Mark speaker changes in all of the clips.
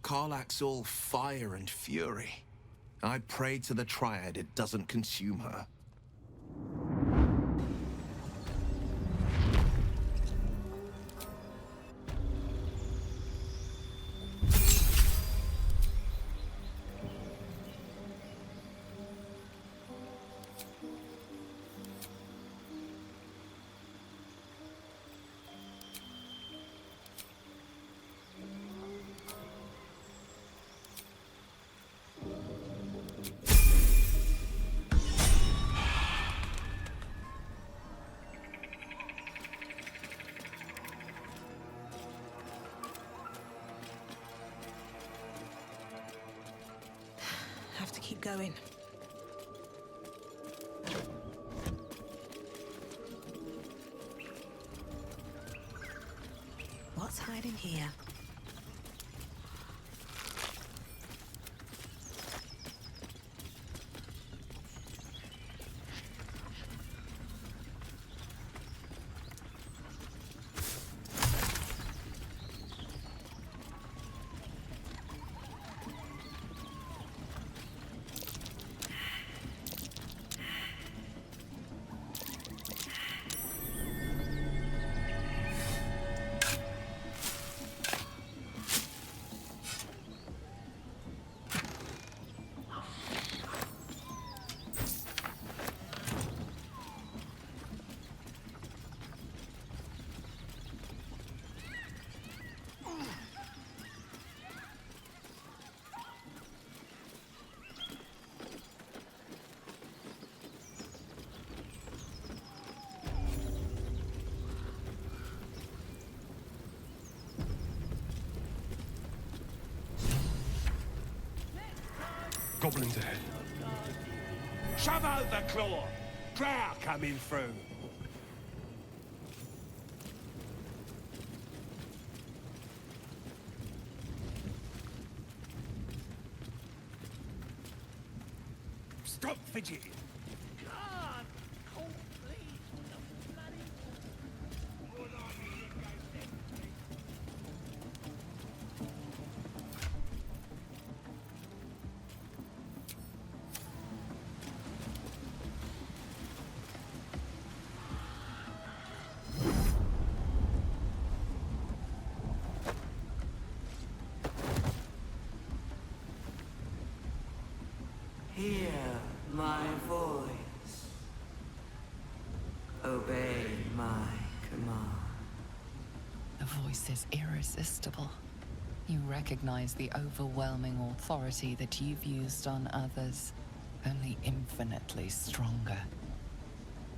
Speaker 1: Karlach's all fire and fury. I pray to the Triad it doesn't consume her.
Speaker 2: Have to keep going. What's hiding here?
Speaker 3: Goblins ahead.
Speaker 4: Shove out the claw! Drow coming through! Stop fidgeting! God! Cold, please! The bloody...
Speaker 5: Hear my voice. Obey my command.
Speaker 6: The voice is irresistible. You recognize the overwhelming authority that you've used on others, only infinitely stronger.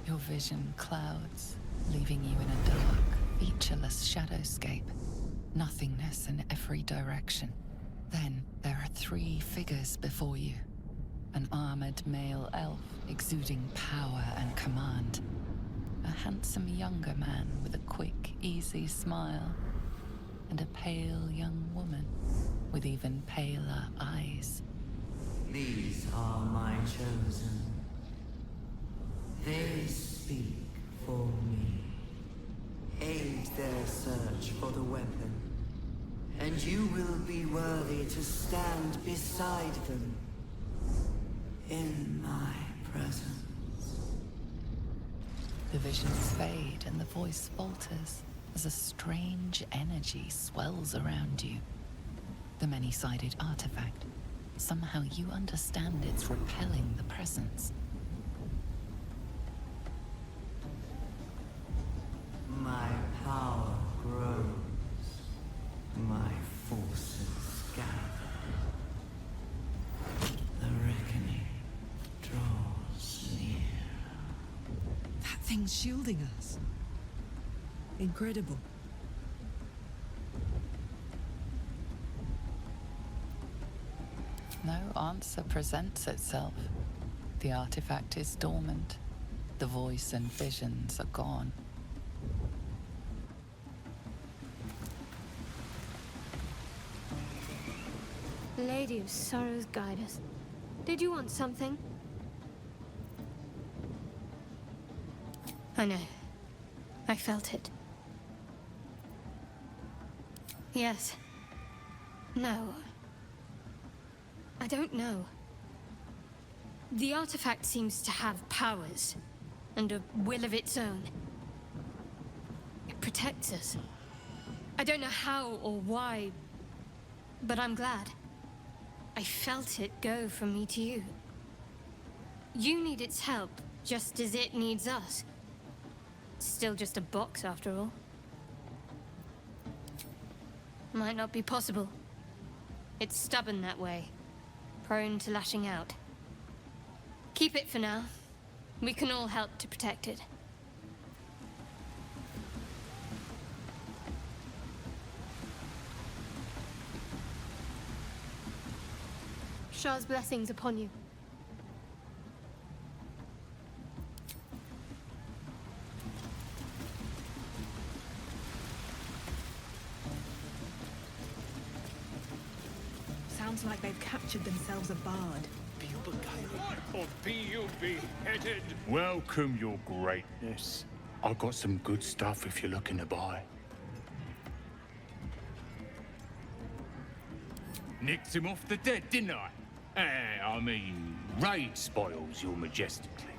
Speaker 6: Your vision clouds, leaving you in a dark, featureless shadowscape. Nothingness in every direction. Then there are 3 figures before you. An armored male elf exuding power and command. A handsome younger man with a quick, easy smile. And a pale young woman with even paler eyes.
Speaker 5: These are my chosen. They speak for me. Aid their search for the weapon, and you will be worthy to stand beside them in my presence.
Speaker 6: The visions fade and the voice falters as a strange energy swells around you. The many-sided artifact. Somehow you understand it's repelling the presence.
Speaker 5: My power grows. My forces gather. The reckoning draws near.
Speaker 2: That thing's shielding us. Incredible.
Speaker 6: No answer presents itself. The artifact is dormant. The voice and visions are gone.
Speaker 7: Lady of Sorrows, guide us. Did you want something? I know. I felt it. Yes. No. I don't know. The artifact seems to have powers, and a will of its own. It protects us. I don't know how or why, but I'm glad. I felt it go from me to you. You need its help, just as it needs us. It's still just a box, after all. Might not be possible. It's stubborn that way, prone to lashing out. Keep it for now. We can all help to protect it. Shah's blessings upon you.
Speaker 2: Sounds like they've captured themselves a bard.
Speaker 4: Or be you beheaded?
Speaker 3: Welcome, your greatness. I've got some good stuff if you're looking to buy. Nicked him off the dead, didn't I? I mean, raid spoils you majestically.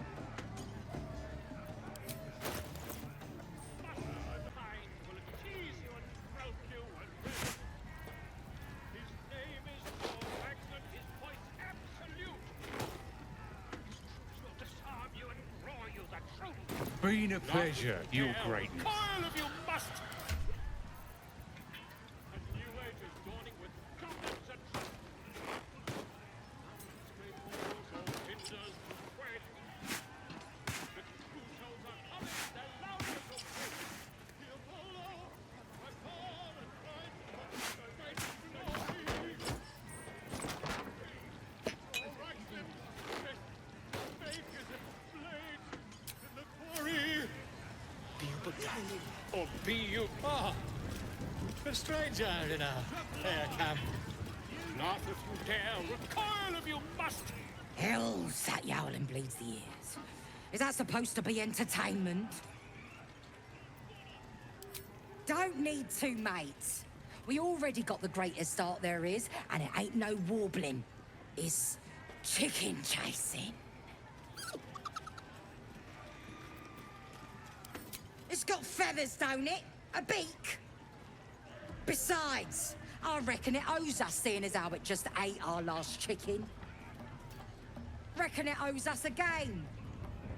Speaker 3: Been a pleasure, your greatness.
Speaker 4: Coil of you must! A new age is dawning with goblins and great walls or hinders the way. The true souls are coming, their loudness will break. The Apollo, I call and fight for the great glory. All right then, make as a blade in the quarry. Or be you...
Speaker 8: Ah, a stranger in a fair camp.
Speaker 4: Not if you dare. Recoil if you must.
Speaker 9: Hell's that yowling bleeds the ears. Is that supposed to be entertainment? Don't need two mates. We already got the greatest art there is, and it ain't no warbling. It's chicken chasing. It's got feathers, don't it? A beak. Besides, I reckon it owes us, seeing as how it just ate our last chicken. Reckon it owes us a game.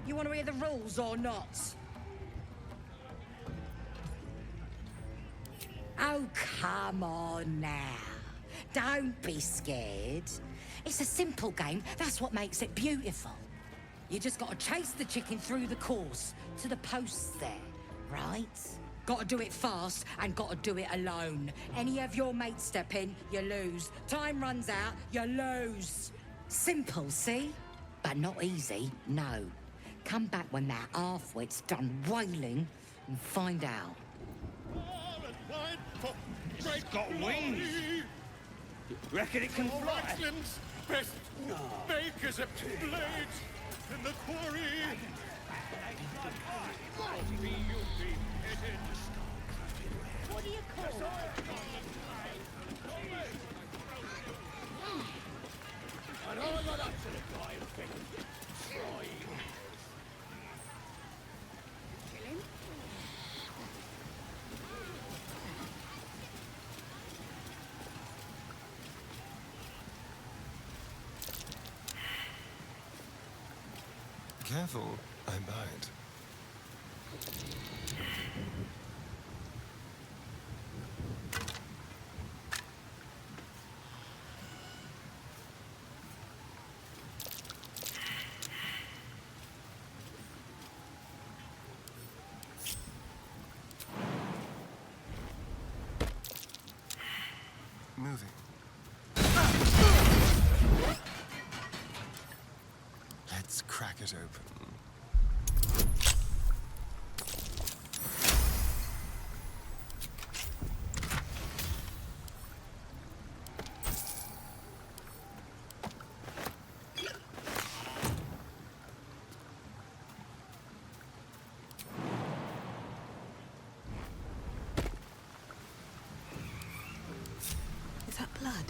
Speaker 9: You want to hear the rules or not? Oh, come on now. Don't be scared. It's a simple game. That's what makes it beautiful. You just gotta chase the chicken through the course to the posts there, right? Gotta do it fast and gotta do it alone. Any of your mates step in, you lose. Time runs out, you lose. Simple, see? But not easy, no. Come back when that half-wit's done wailing and find out.
Speaker 4: It's got wings.
Speaker 3: Reckon it can fly?
Speaker 4: Raglan's best bakers at blades in the quarry. Be you beheaded. What do you call And I got up to the guy who figured trying. Kill him?
Speaker 10: Careful, I might. Moving. Let's crack it open.
Speaker 2: Is that blood?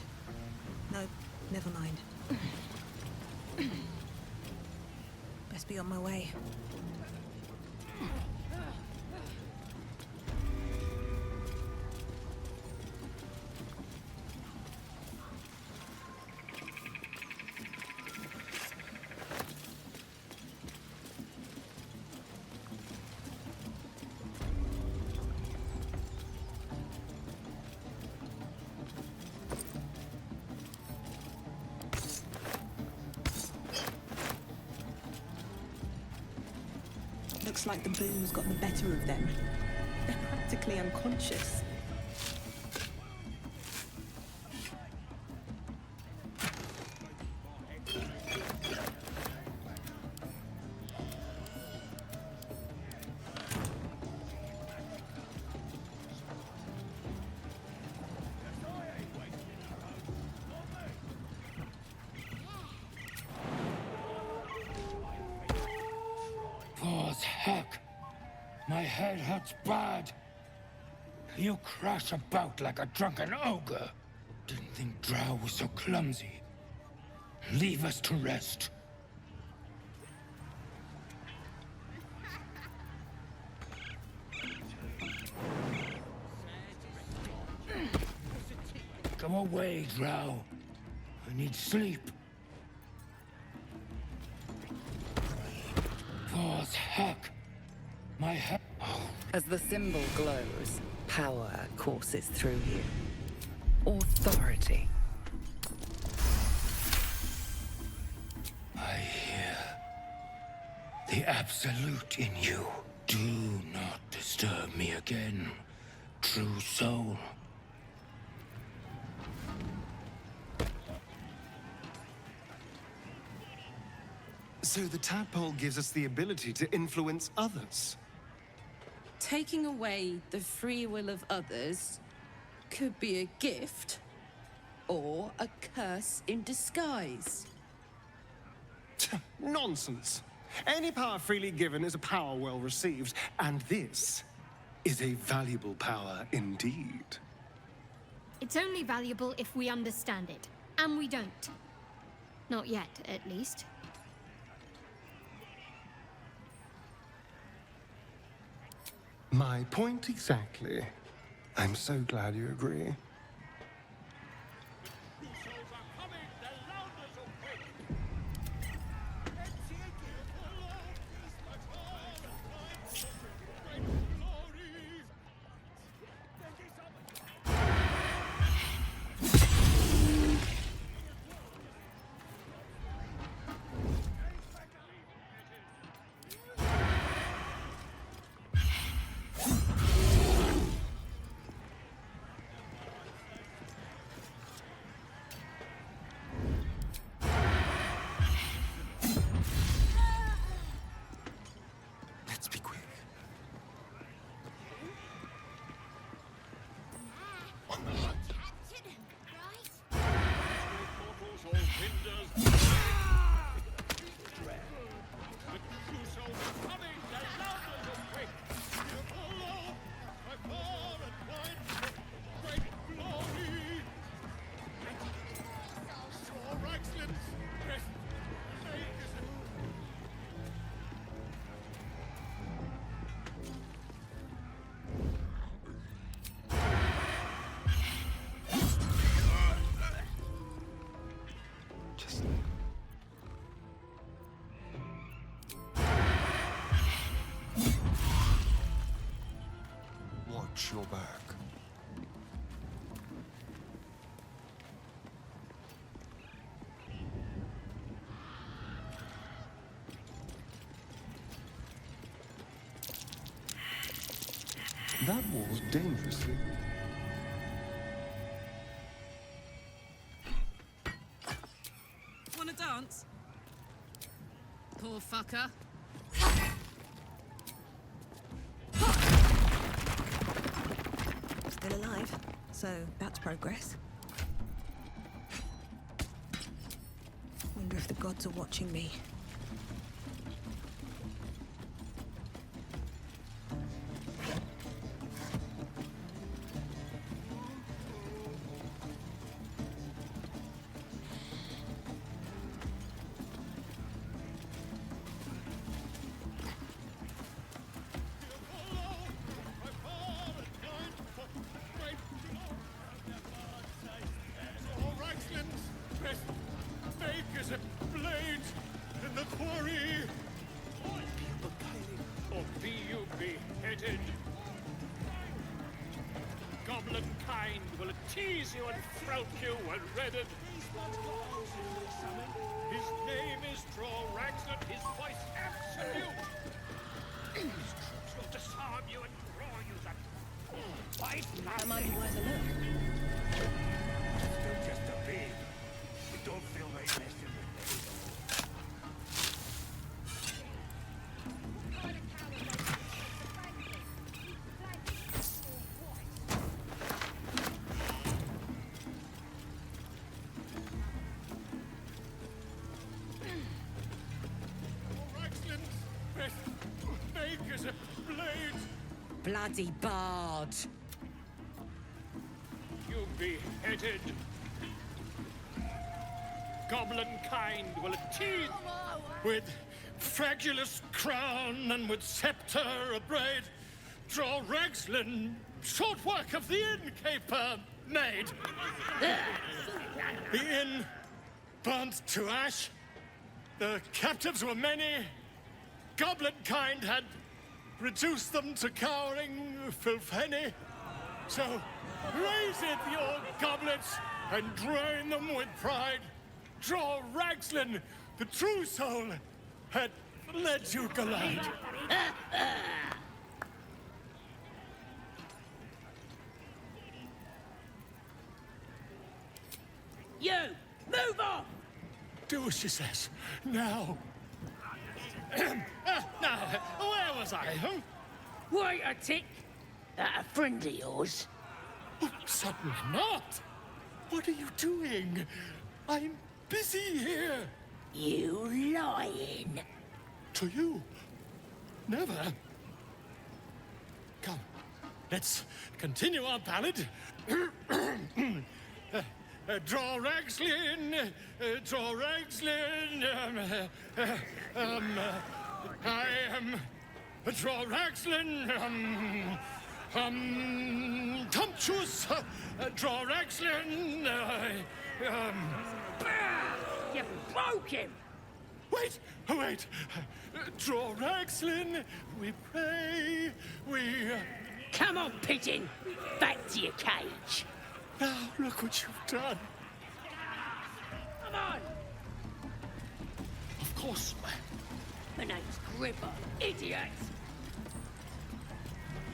Speaker 2: No, Never mind. Best be on my way. Looks like the booze got the better of them. They're practically unconscious.
Speaker 3: Paws heck! My head hurts bad. You crash about like a drunken ogre. Didn't think Drow was so clumsy. Leave us to rest. Go away, Drow. I need sleep. Paws heck! My head.
Speaker 6: As the symbol glows, power courses through you. Authority.
Speaker 3: I hear the absolute in you. Do not disturb me again, true soul.
Speaker 10: So the tadpole gives us the ability to influence others.
Speaker 11: Taking away the free will of others could be a gift or a curse in disguise.
Speaker 10: Nonsense. Any power freely given is a power well received, and this is a valuable power indeed.
Speaker 7: It's only valuable if we understand it, and we don't. Not yet, at least.
Speaker 10: My point exactly. I'm so glad you agree. Watch your back. That was dangerously.
Speaker 11: Wanna dance? Poor fucker.
Speaker 2: Still alive, so that's progress. Wonder if the gods are watching me.
Speaker 4: is a blade in the quarry. Or be you beheaded. Goblin kind will tease you and throat you when redded. His name is Ragslin, his voice absolute. His troops will disarm you and draw you that.
Speaker 2: That might be worth a look.
Speaker 3: Still just a babe. We don't feel like messing with them.
Speaker 4: Ragslin, best make as a blade.
Speaker 9: Bloody bard.
Speaker 4: You beheaded. Goblin kind will tease with fragulous crown and with scepter abraid. Draw Ragslin, short work of the innkeeper made. The inn burnt to ash. The captives were many. Goblin kind had reduced them to cowering filthenny. So raise it, your goblets, and drain them with pride. Draw Ragslin, the true soul, had led you glide.
Speaker 11: You! Move on!
Speaker 4: Do as she says. Now. Now, where was I? Huh?
Speaker 11: Wait a tick. That a friend of yours?
Speaker 4: Oh, certainly not. What are you doing? I'm busy here.
Speaker 11: You lying.
Speaker 4: To you? Never. Come, let's continue our ballad. Draw Ragslin, draw Ragslin. I am draw Ragslin. Tumptuous. Draw Ragslin.
Speaker 11: You broke him.
Speaker 4: Wait, wait. Draw Ragslin. We pray. We.
Speaker 11: Come on, pigeon. Back to your cage.
Speaker 4: Now look what you've done.
Speaker 11: Come on.
Speaker 4: Of course.
Speaker 11: My name's Gripper, idiot.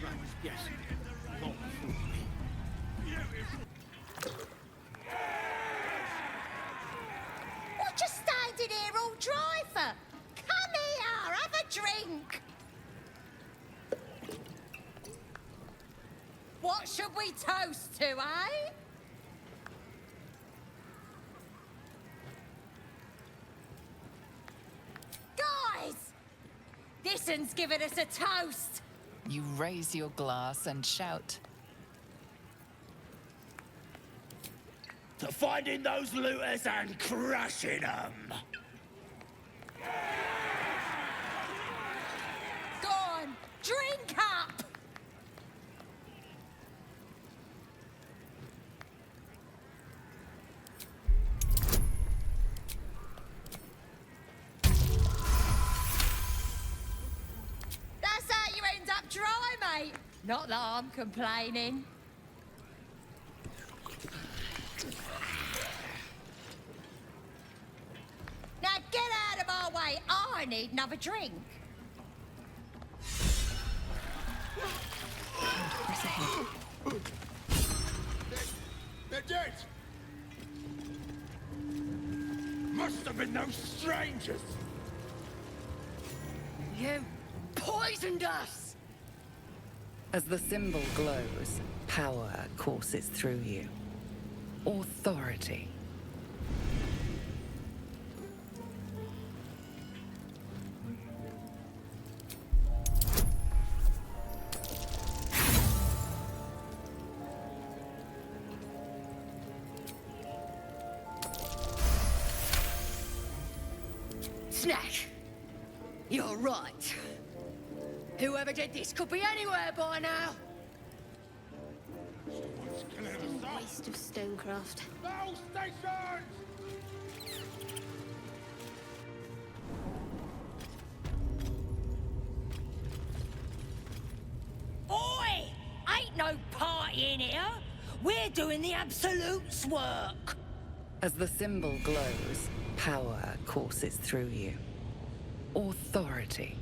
Speaker 4: Right, yes. Not for me.
Speaker 12: What you standing here all dry for? Come here, have a drink. What should we toast to, eh? Guys! This one's giving us a toast.
Speaker 6: You raise your glass and shout.
Speaker 3: To finding those looters and crushing them.
Speaker 12: Go on, drink up. That's how you end up dry, mate. Not that I'm complaining. Now get out of our way. I need another drink.
Speaker 2: Press ahead.
Speaker 3: They're dead! Must have been those strangers!
Speaker 11: You poisoned us!
Speaker 6: As the symbol glows, power courses through you. Authority.
Speaker 11: Snack! You're right. Whoever did this could be anywhere by now.
Speaker 7: Waste of stonecraft.
Speaker 3: No stations!
Speaker 9: We're doing the Absolute's work!
Speaker 6: As the symbol glows, power courses through you. Authority.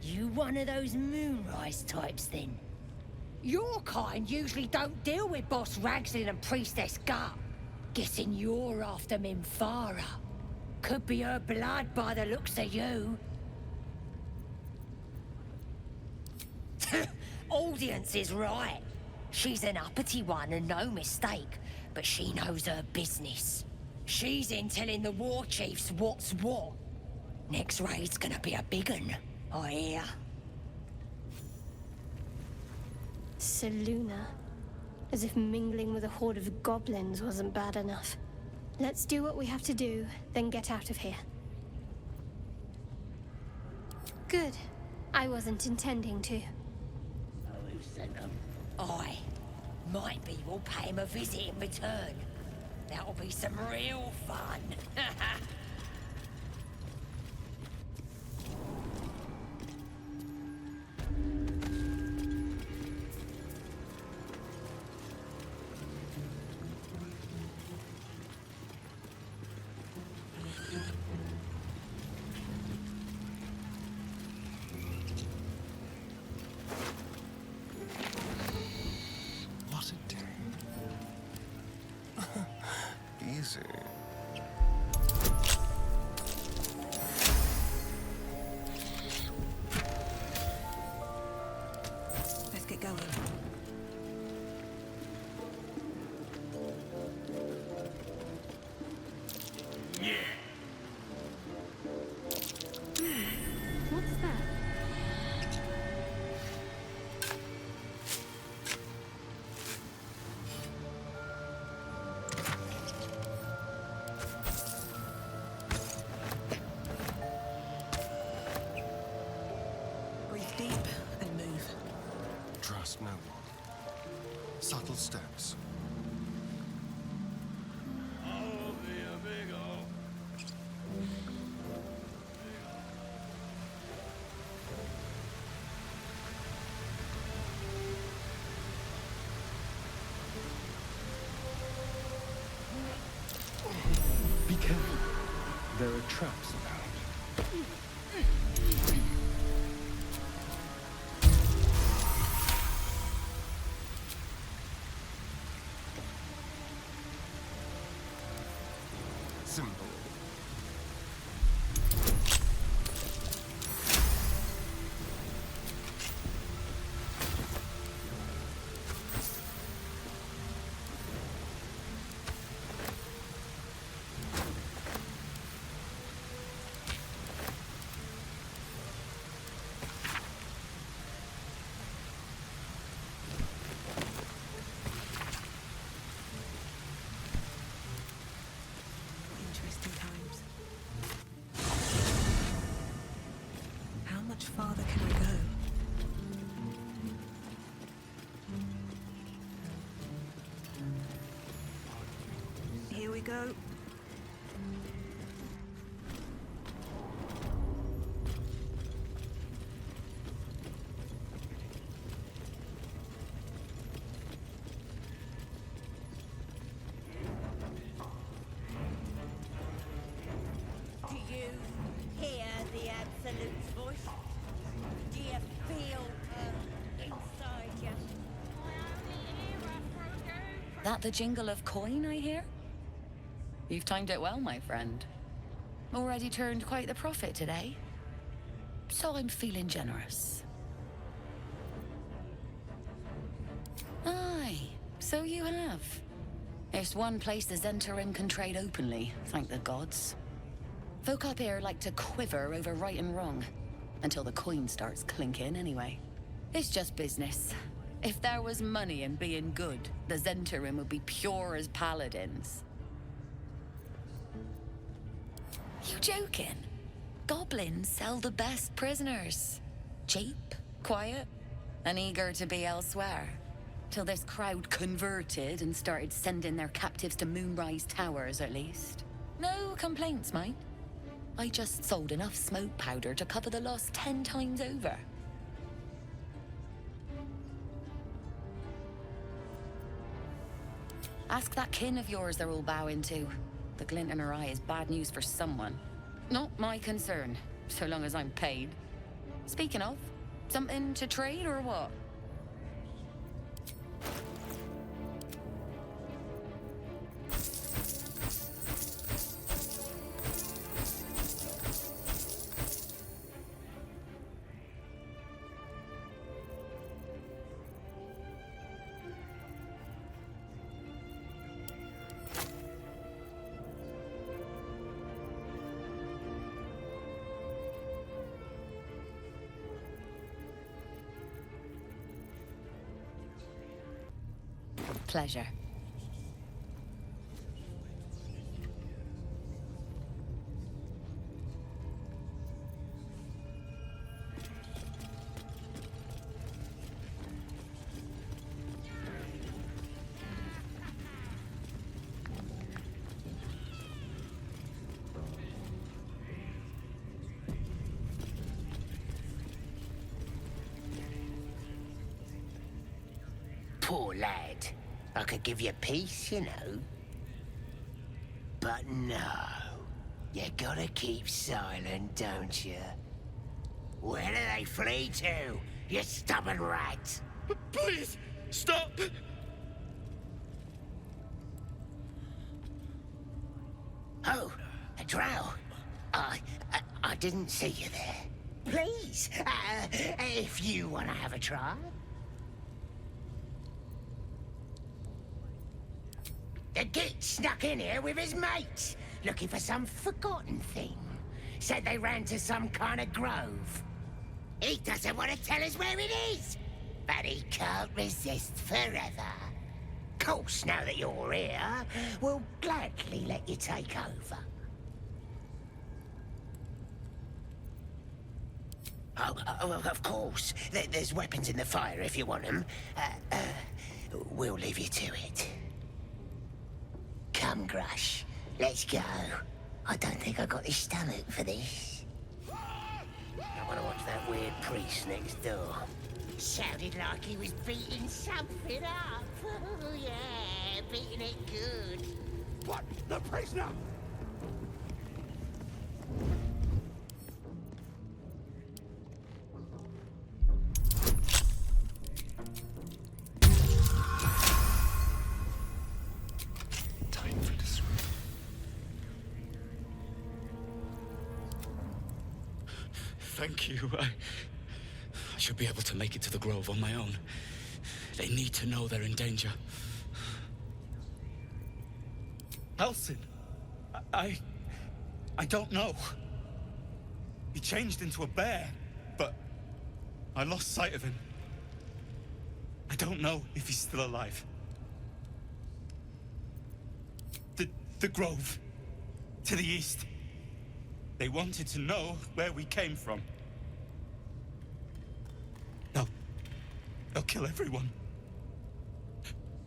Speaker 9: You one of those moonrise types, then? Your kind usually don't deal with Boss Ragslin and Priestess Gut. Guessing you're after Minfara. Could be her blood by the looks of you. Audience is right. She's an uppity one and no mistake, but she knows her business. She's in telling the war chiefs what's what. Next raid's gonna be a big un, I hear.
Speaker 7: Seluna. As if mingling with a horde of goblins wasn't bad enough. Let's do what we have to do, then get out of here. Good. I wasn't intending to.
Speaker 9: Aye. Might be we'll pay him a visit in return. That'll be some real fun.
Speaker 10: What a day. Easy.
Speaker 2: Let's get going.
Speaker 7: What's that?
Speaker 2: Breathe deep and move.
Speaker 10: Trust no one. Subtle steps.
Speaker 3: Be careful. There are traps about.
Speaker 10: Simple.
Speaker 2: Interesting times. How much farther can I go? Here we go.
Speaker 12: Do you hear the Absolute's voice? Do you feel inside you?
Speaker 6: That the jingle of coin I hear? You've timed it well, my friend. Already turned quite the profit today. So I'm feeling generous. Aye, so you have. It's one place the Zentarim can trade openly, thank the gods. Folk up here like to quiver over right and wrong, until the coin starts clinking anyway. It's just business. If there was money in being good, the Zentarim would be pure as paladins. You joking? Goblins sell the best prisoners. Cheap, quiet, and eager to be elsewhere. Till this crowd converted and started sending their captives to Moonrise Towers, at least. No complaints, mate.
Speaker 9: I just sold enough smoke powder to cover the loss 10 times over. Ask that kin of yours they're all bowing to. The glint in her eye is bad news for someone. Not my concern, so long as I'm paid. Speaking of, something to trade or what? Pleasure.
Speaker 13: Poor lad. I could give you peace, you know. But no. You gotta keep silent, don't you? Where do they flee to, you stubborn rat?
Speaker 3: Please, stop!
Speaker 13: Oh, a drow. I didn't see you there. Please, if you want to have a try. The git snuck in here with his mates, looking for some forgotten thing. Said they ran to some kind of grove. He doesn't want to tell us where it is, but he can't resist forever. Course, now that you're here, we'll gladly let you take over. Oh, of course. There's weapons in the fire if you want them. We'll leave you to it. Come, Grush. Let's go. I don't think I got the stomach for this. I want to watch that weird priest next door. Sounded like he was beating something up. Oh, yeah, beating it good.
Speaker 1: What? The prisoner?
Speaker 3: Thank you. I should be able to make it to the grove on my own. They need to know they're in danger. Elsin, I don't know. He changed into a bear, but I lost sight of him. I don't know if he's still alive. The grove, to the east. They wanted to know where we came from. They'll kill everyone.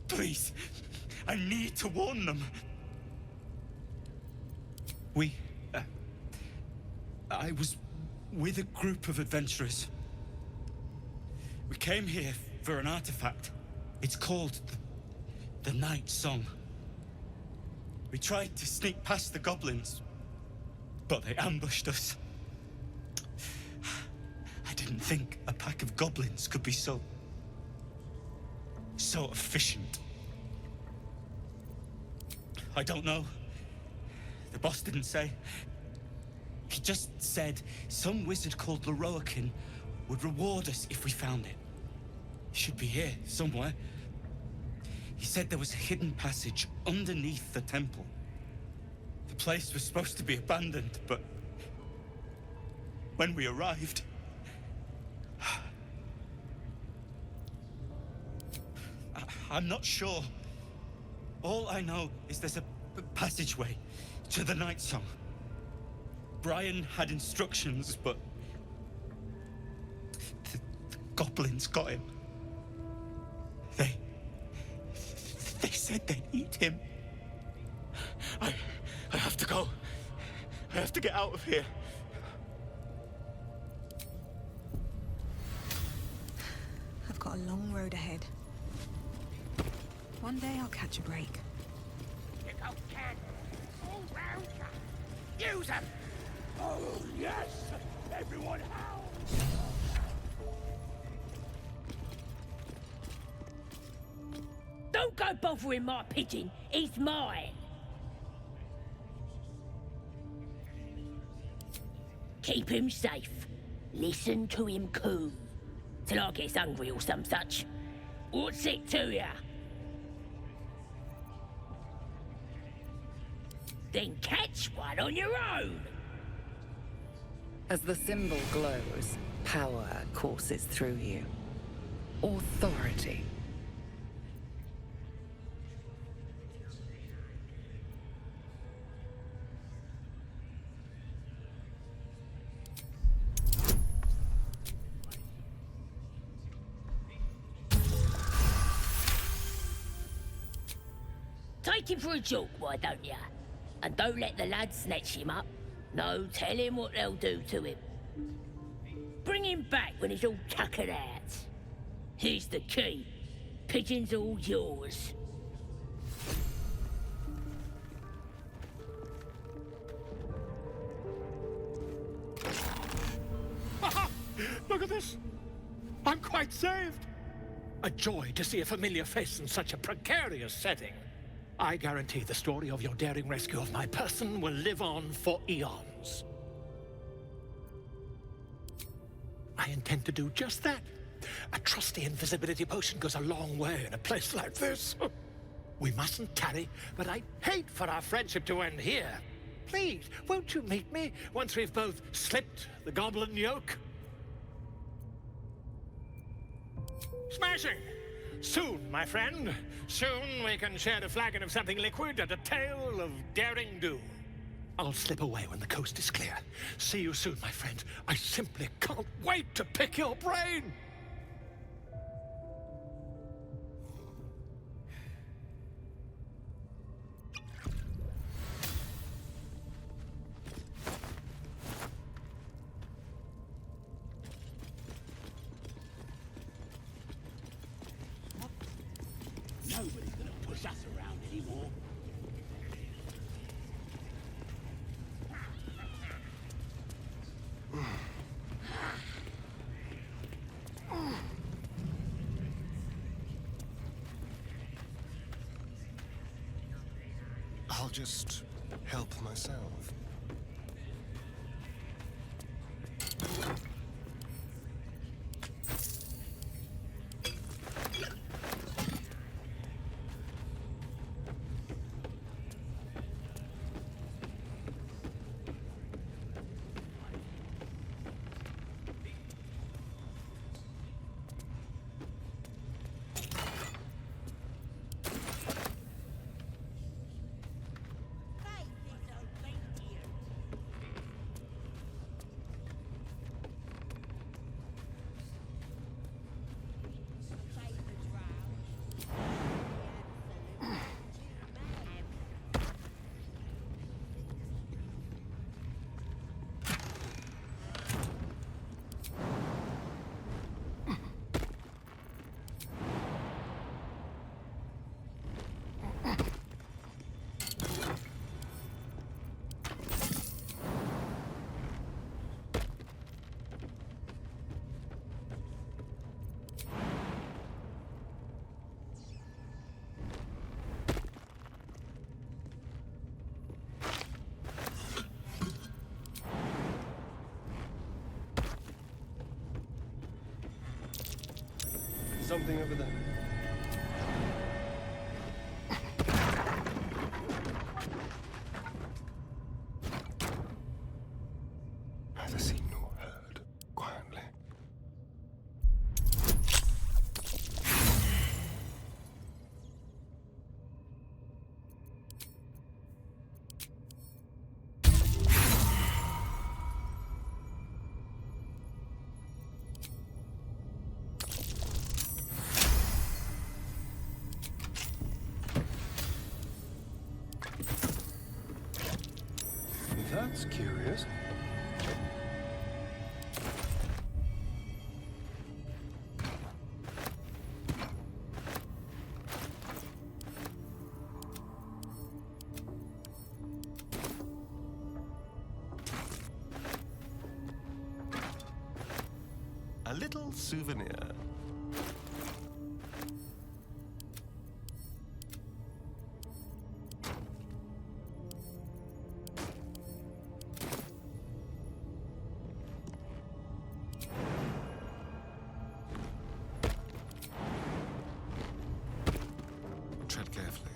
Speaker 3: Please, I need to warn them. I was with a group of adventurers. We came here for an artifact. It's called the Night Song. We tried to sneak past the goblins, but they ambushed us. I didn't think a pack of goblins could be so efficient. I don't know. The boss didn't say. He just said some wizard called Leroakin would reward us if we found it. It should be here, somewhere. He said there was a hidden passage underneath the temple. The place was supposed to be abandoned, but when we arrived, I'm not sure. All I know is there's a passageway to the Night Song. Brian had instructions, but the goblins got him. They said they'd eat him. I have to go.
Speaker 8: have to get out of here.
Speaker 2: I've got a long road ahead. One day I'll catch a break.
Speaker 13: You got candles all round you. Use them!
Speaker 3: Oh, yes! Everyone howl!
Speaker 14: Don't go bothering my pigeon. He's mine. Keep him safe. Listen to him coo. Till I gets hungry or some such. What's it to ya? Then catch one on your own.
Speaker 6: As the symbol glows, power courses through you. Authority.
Speaker 14: Take him for a joke, why don't ya? And don't let the lads snatch him up. No, tell him what they'll do to him. Bring him back when he's all tuckered out. Here's the key. Pigeon's all yours.
Speaker 8: Look at this. I'm quite saved. A joy to see a familiar face in such a precarious setting. I guarantee the story of your daring rescue of my person will live on for eons. I intend to do just that. A trusty invisibility potion goes a long way in a place like this. We mustn't tarry, but I'd hate for our friendship to end here. Please, won't you meet me once we've both slipped the goblin yoke? Smashing! Soon, my friend. Soon we can share a flagon of something liquid and a tale of daring do. I'll slip away when the coast is clear. See you soon, my friend. I simply can't wait to pick your brain!
Speaker 3: Nobody's gonna push us around anymore.
Speaker 10: I'll just help myself. Something over there. Neither seen nor heard. Quietly. That's curious.
Speaker 15: A little souvenir. Tread carefully.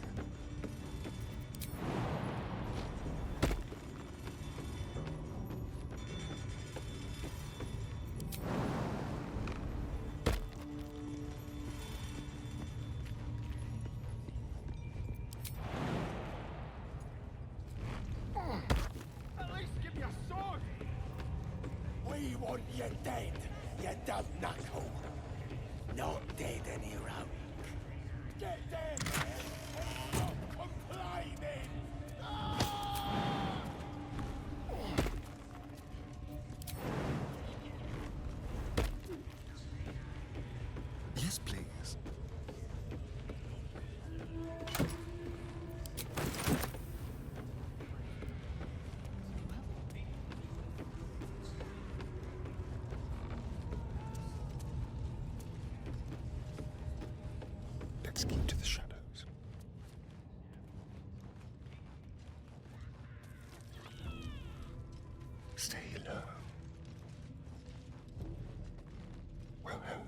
Speaker 4: At least give me a sword!
Speaker 13: We want you dead, you dumb knuckle. Not dead and heroic. Get dead and stop complaining!
Speaker 15: Yes, please. Let's keep to the shadows. Stay low. Well, hello.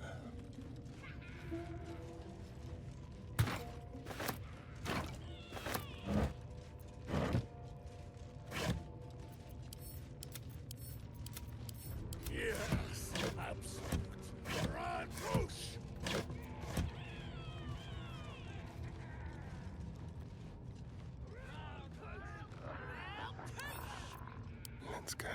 Speaker 4: Yes, Absoluta. Run, push!
Speaker 15: Let's go.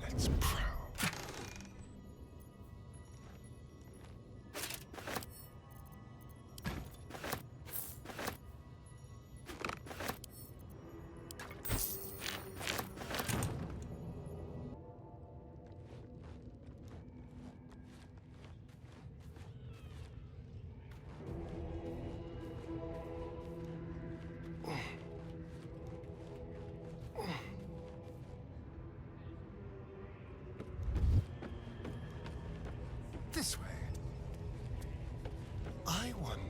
Speaker 15: Let's prowl. This way. I wonder.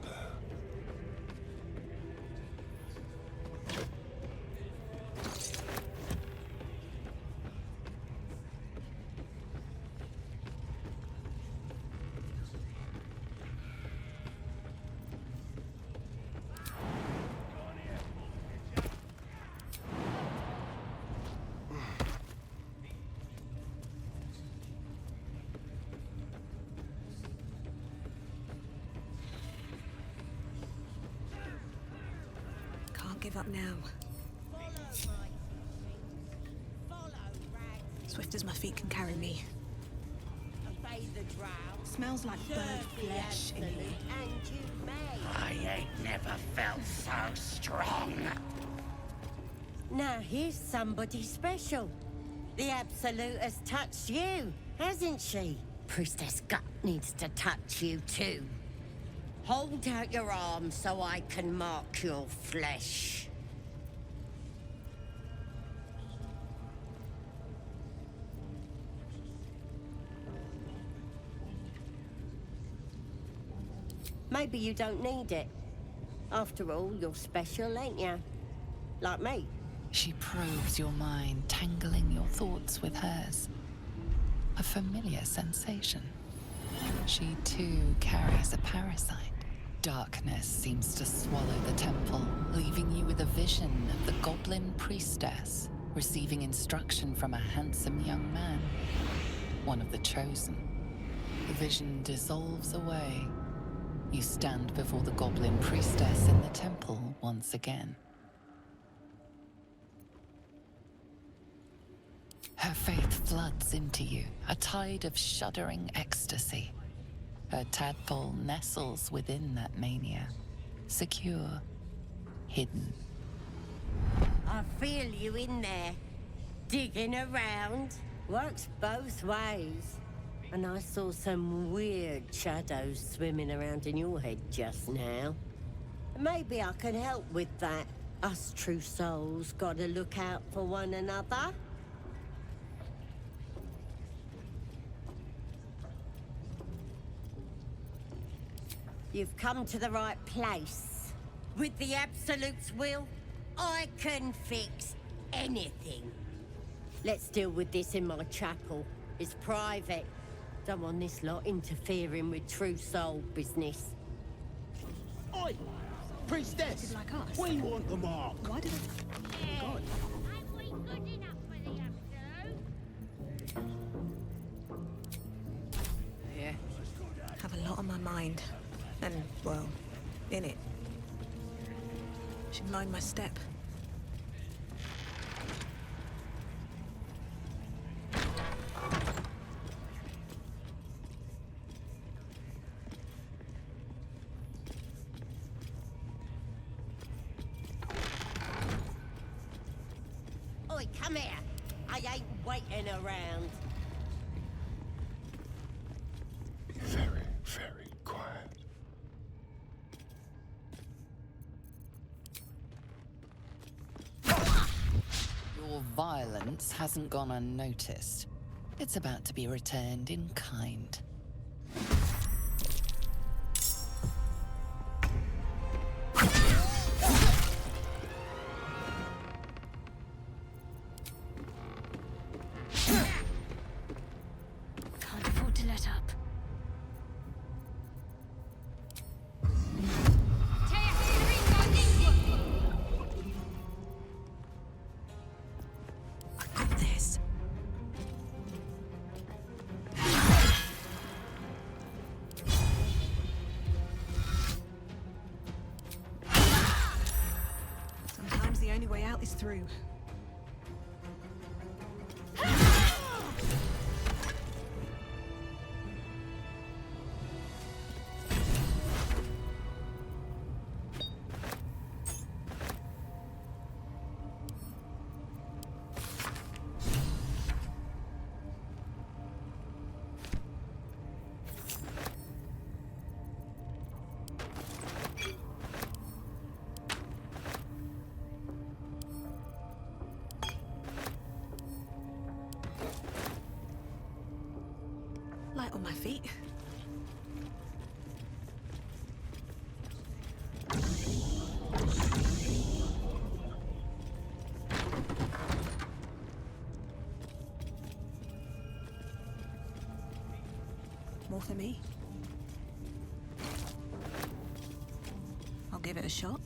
Speaker 2: Can't give up now. Swift as my feet can carry me.
Speaker 12: Obey the drow.
Speaker 2: Smells like bird flesh in here.
Speaker 12: And you may.
Speaker 13: I ain't never felt so strong.
Speaker 12: Now here's somebody special. The Absolute has touched you, hasn't she? Priestess Gut needs to touch you too. Hold out your arm so I can mark your flesh. Maybe you don't need it. After all, you're special, ain't you? Like me.
Speaker 6: She probes your mind, tangling your thoughts with hers. A familiar sensation. She too carries a parasite. Darkness seems to swallow the temple, leaving you with a vision of the goblin priestess receiving instruction from a handsome young man, one of the chosen. The vision dissolves away. You stand before the goblin priestess in the temple once again. Her faith floods into you, a tide of shuddering ecstasy. Her tadpole nestles within that mania, secure, hidden.
Speaker 12: I feel you in there, digging around. Works both ways. And I saw some weird shadows swimming around in your head just now. Maybe I can help with that. Us true souls gotta look out for one another. You've come to the right place. With the Absolute's will, I can fix anything. Let's deal with this in my chapel. It's private. Don't want this lot interfering with true soul business.
Speaker 13: Oi! Priestess!
Speaker 2: Like us.
Speaker 13: We want the mark!
Speaker 2: Why did
Speaker 13: Yeah.
Speaker 2: God.
Speaker 14: Ain't we good enough for the Absolute?
Speaker 2: Yeah. Have a lot on my mind. And, well, in it. Should mind my step.
Speaker 12: Oi, come here. I ain't waiting around.
Speaker 15: Be very, very quiet.
Speaker 6: Your violence hasn't gone unnoticed. It's about to be returned in kind.
Speaker 7: Can't afford to let up.
Speaker 2: I've got this. Sometimes the only way out is through. Light on my feet. More for me. I'll give it a shot.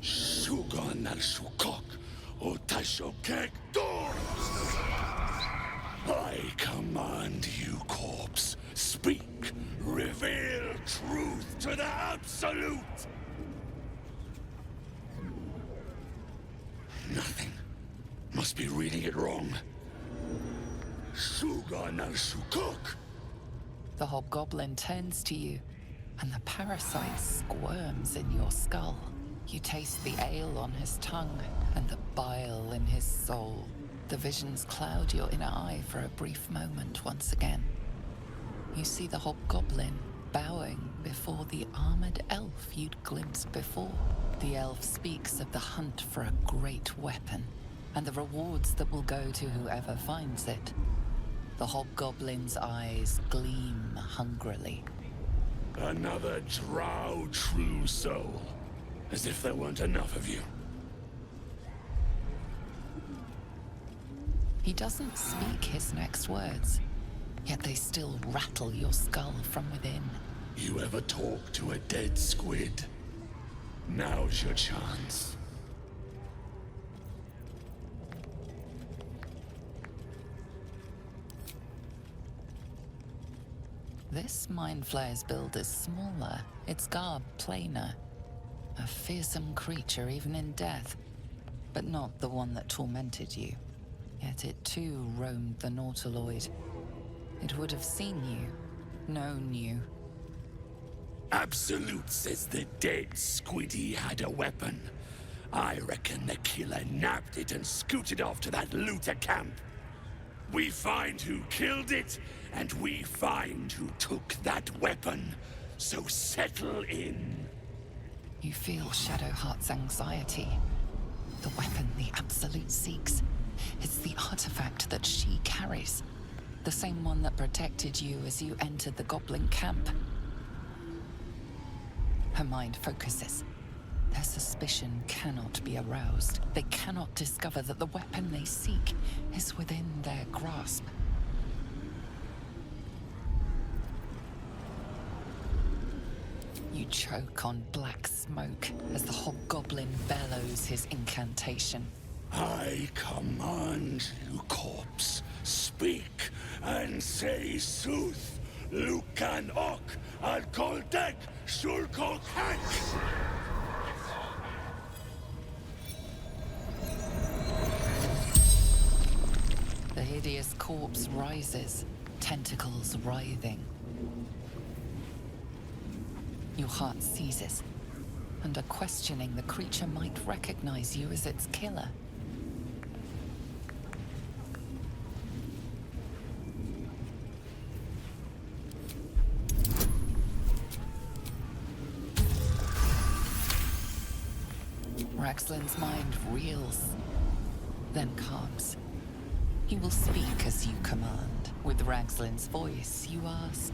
Speaker 3: Shugon al Shukok, Otashokek Doros. I command you, corpse. Speak. Reveal truth to the Absolute. Nothing. Must be reading it wrong. Shugon al Shukok.
Speaker 6: The hobgoblin turns to you, and the parasite squirms in your skull. You taste the ale on his tongue and the bile in his soul. The visions cloud your inner eye for a brief moment once again. You see the hobgoblin bowing before the armored elf you'd glimpsed before. The elf speaks of the hunt for a great weapon and the rewards that will go to whoever finds it. The hobgoblin's eyes gleam hungrily.
Speaker 3: Another drow true soul. As if there weren't enough of you.
Speaker 6: He doesn't speak his next words, yet they still rattle your skull from within.
Speaker 16: You ever talk to a dead squid? Now's your chance.
Speaker 6: This mind flayer's build is smaller, its garb plainer. A fearsome creature even in death, but not the one that tormented you. Yet it too roamed the Nautiloid. It would have seen you, known you.
Speaker 16: Absolute says the dead squiddy had a weapon. I reckon the killer nabbed it and scooted off to that looter camp. We find who killed it, and we find who took that weapon. So settle in.
Speaker 6: You feel Shadowheart's anxiety. The weapon the Absolute seeks. It's the artifact that she carries. The same one that protected you as you entered the Goblin camp. Her mind focuses. Their suspicion cannot be aroused. They cannot discover that the weapon they seek is within their grasp. You choke on black smoke as the hobgoblin bellows his incantation.
Speaker 16: I command you, corpse, speak and say sooth. Lucan ok, al koldek, shulkok hank.
Speaker 6: The hideous corpse rises, tentacles writhing. Your heart seizes. Under questioning, the creature might recognize you as its killer. Raxlin's mind reels, then calms. He will speak as you command. With Raxlin's voice, you ask.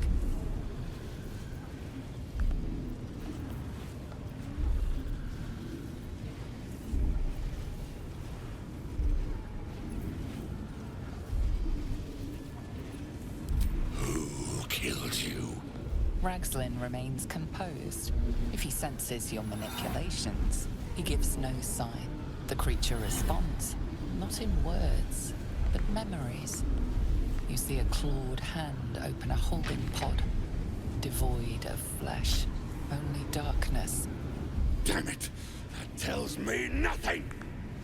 Speaker 16: Who killed you?
Speaker 6: Raxlin remains composed. If he senses your manipulations, he gives no sign. The creature responds, not in words, but memories. You see a clawed hand open a holding pod, devoid of flesh, only darkness.
Speaker 16: Damn it! That tells me nothing!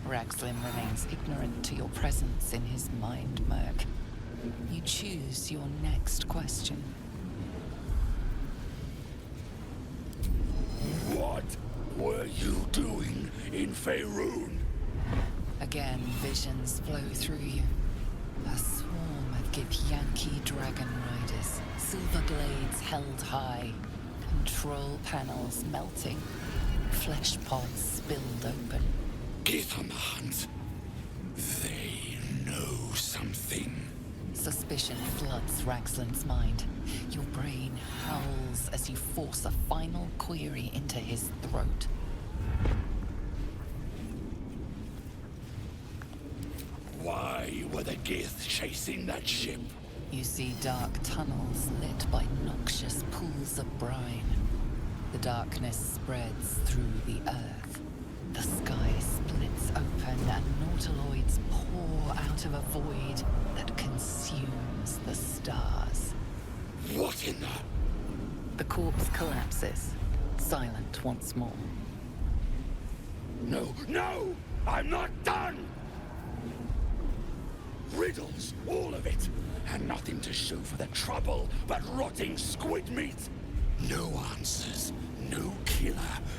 Speaker 6: Raxlin remains ignorant to your presence in his mind murk. You choose your next question.
Speaker 16: What were you doing in Faerun?
Speaker 6: Again, visions flow through you. A swarm of Githyanki dragon riders, silver blades held high, control panels melting, flesh pods spilled open.
Speaker 16: Get on the hunt. They know something.
Speaker 6: Suspicion floods Raxlin's mind. Your brain howls as you force a final query into his throat.
Speaker 16: Why were the Gith chasing that ship?
Speaker 6: You see dark tunnels lit by noxious pools of brine. The darkness spreads through the earth. The sky splits open and nautiloids pour out of a void that consumes the stars.
Speaker 16: What in the...
Speaker 6: The corpse collapses, silent once more.
Speaker 16: No, no! I'm not done! Riddles, all of it. And nothing to show for the trouble but rotting squid meat. No answers, no killer,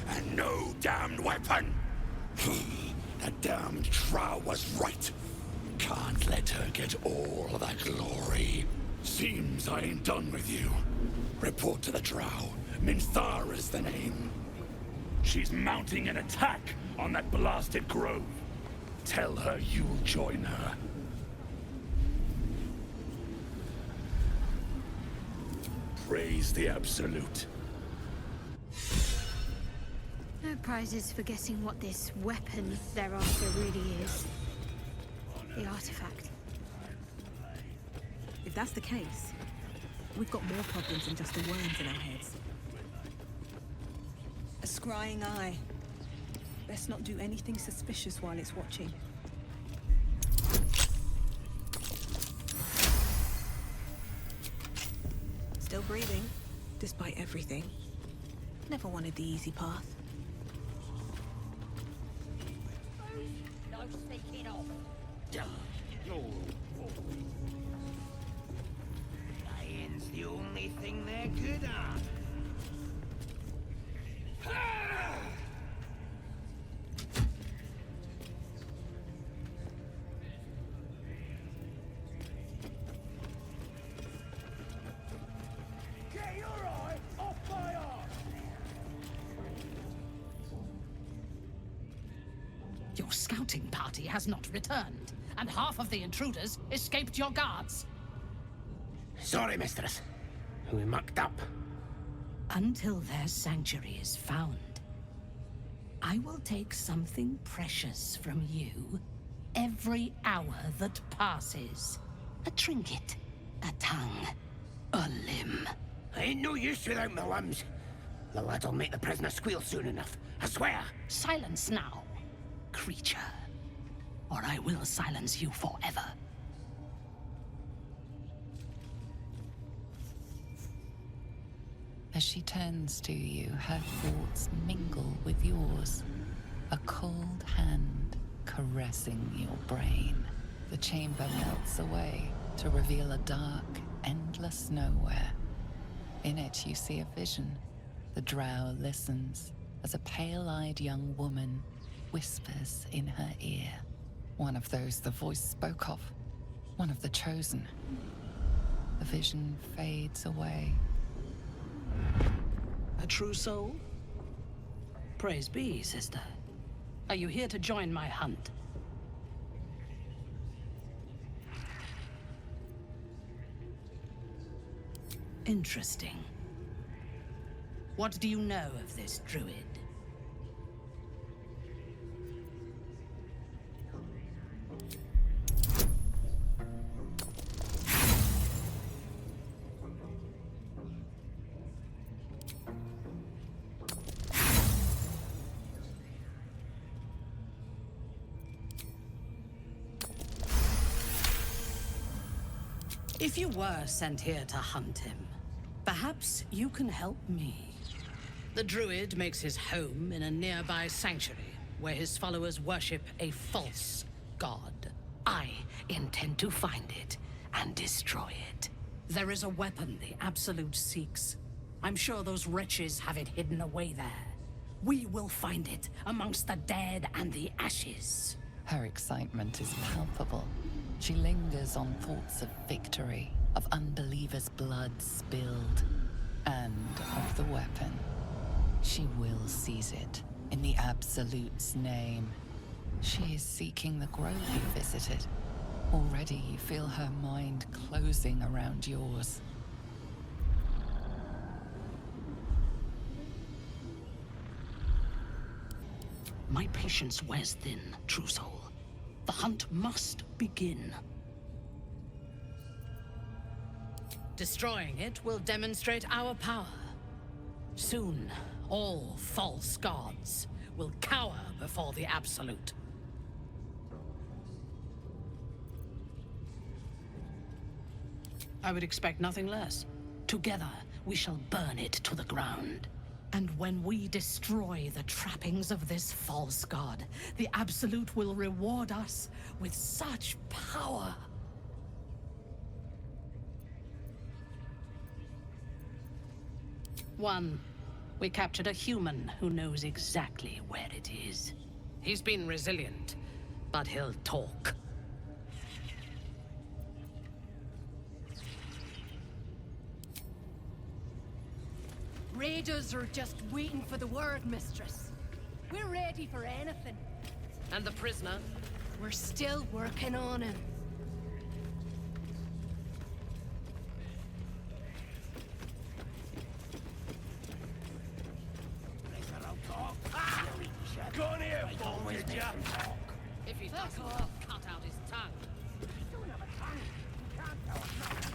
Speaker 16: and no damned weapon. That damned Drow was right. Can't let her get all of that glory. Seems I ain't done with you. Report to the Drow. Minthara's the name. She's mounting an attack on that blasted grove. Tell her you'll join her. Praise the Absolute.
Speaker 7: No prizes for guessing what this weapon they're after really is. The artifact.
Speaker 2: that's the case, we've got more problems than just the worms in our heads. A scrying eye. Best not do anything suspicious while it's watching. Still breathing, despite everything. Never wanted the easy path.
Speaker 13: No sneaking off. Lying's the only thing they're good at.
Speaker 16: Get your eye off my arm!
Speaker 17: Your scouting party has not returned, and half of the intruders escaped your guards.
Speaker 13: Sorry, mistress. We mucked up.
Speaker 17: Until their sanctuary is found, I will take something precious from you every hour that passes. A trinket, a tongue, a limb.
Speaker 13: I ain't no use without my limbs. The lad'll make the prisoner squeal soon enough, I swear.
Speaker 17: Silence now, creature, or I will silence you forever.
Speaker 6: As she turns to you, her thoughts mingle with yours. A cold hand caressing your brain. The chamber melts away to reveal a dark, endless nowhere. In it, you see a vision. The drow listens as a pale-eyed young woman whispers in her ear. One of those the voice spoke of. One of the chosen. The vision fades away.
Speaker 17: A true soul? Praise be, sister. Are you here to join my hunt? Interesting. What do you know of this druid? If you were sent here to hunt him, perhaps you can help me. The druid makes his home in a nearby sanctuary where his followers worship a false god. I intend to find it and destroy it. There is a weapon the Absolute seeks. I'm sure those wretches have it hidden away there. We will find it amongst the dead and the ashes.
Speaker 6: Her excitement is palpable. She lingers on thoughts of victory, of unbelievers' blood spilled, and of the weapon. She will seize it, in the Absolute's name. She is seeking the grove you visited. Already you feel her mind closing around yours.
Speaker 17: My patience wears thin, true soul. The hunt must begin. Destroying it will demonstrate our power. Soon, all false gods will cower before the Absolute. I would expect nothing less. Together, we shall burn it to the ground. And when we destroy the trappings of this false god, the Absolute will reward us with such power. One, we captured a human who knows exactly where it is. He's been resilient, but he'll talk.
Speaker 18: Raiders are just waiting for the word, mistress. We're ready for anything.
Speaker 17: And the prisoner?
Speaker 18: We're still working on him.
Speaker 16: Go on here, Baldur, did ya?
Speaker 17: If he doesn't, cut out his tongue.
Speaker 13: Don't have a tongue. You can't tell us nothing.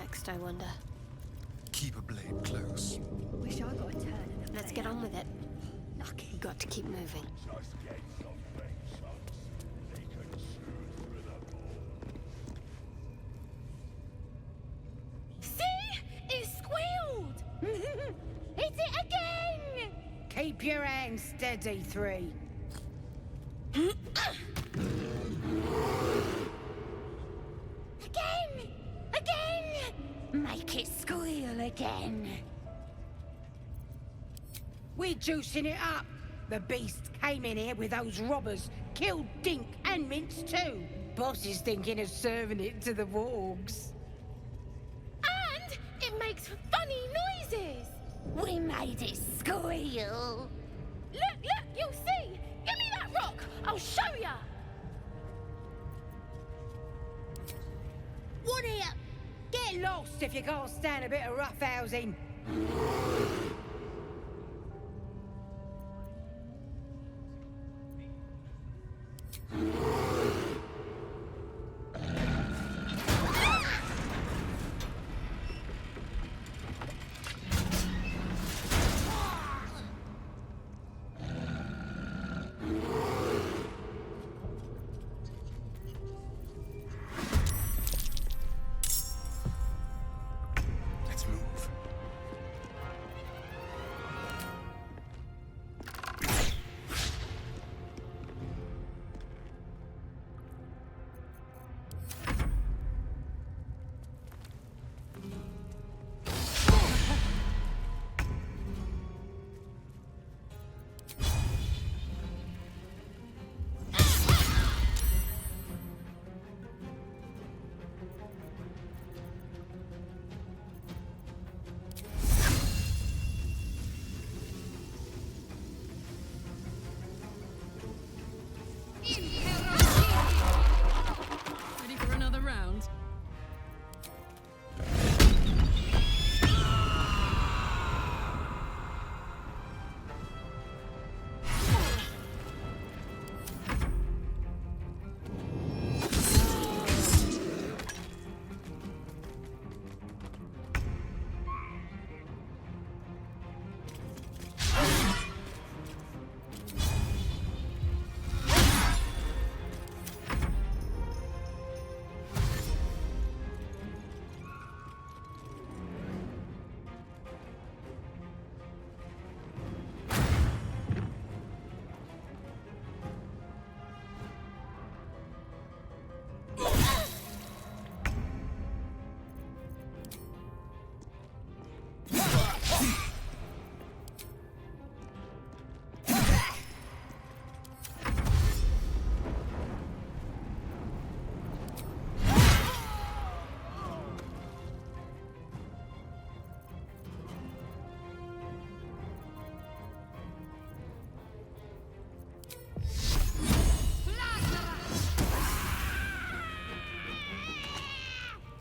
Speaker 7: next, I wonder?
Speaker 15: Keep a blade close.
Speaker 18: Wish I got a turn in the
Speaker 7: Let's
Speaker 18: blade.
Speaker 7: get on with it.
Speaker 18: Lucky.
Speaker 7: We've got to keep moving.
Speaker 9: See? It squealed! Hit it again! Keep your hands steady, 3. Again! Again! Make it squeal again. We're juicing it up. The beast came in here with those robbers, killed Dink and Mince too. Boss is thinking of serving it to the wargs.
Speaker 7: And it makes funny noises.
Speaker 9: We made it squeal.
Speaker 7: Look, you'll see. Give me that rock. I'll show ya.
Speaker 9: What here? Get lost if you can't stand a bit of roughhousing.
Speaker 15: Let's move.
Speaker 11: Ready for another round?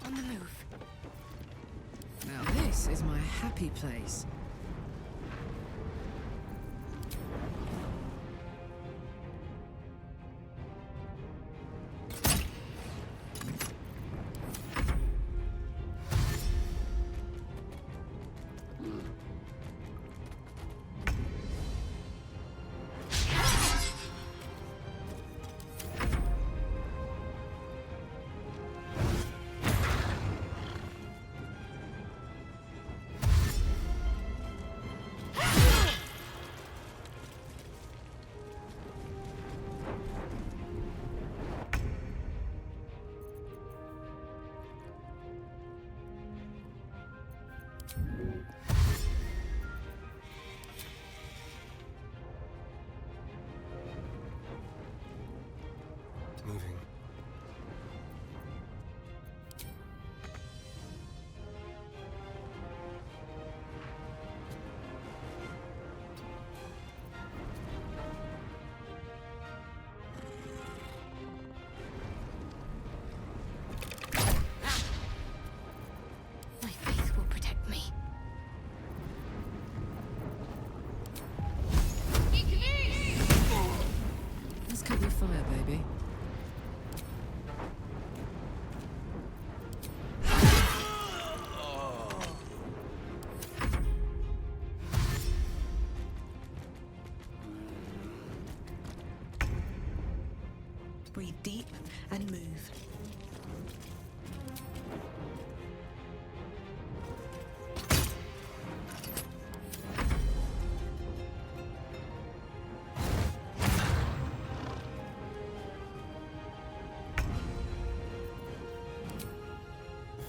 Speaker 7: On the move.
Speaker 19: Now this is my happy place.
Speaker 15: Moving.
Speaker 7: My faith will protect me.
Speaker 19: Let's cover fire, baby.
Speaker 2: Breathe deep and move.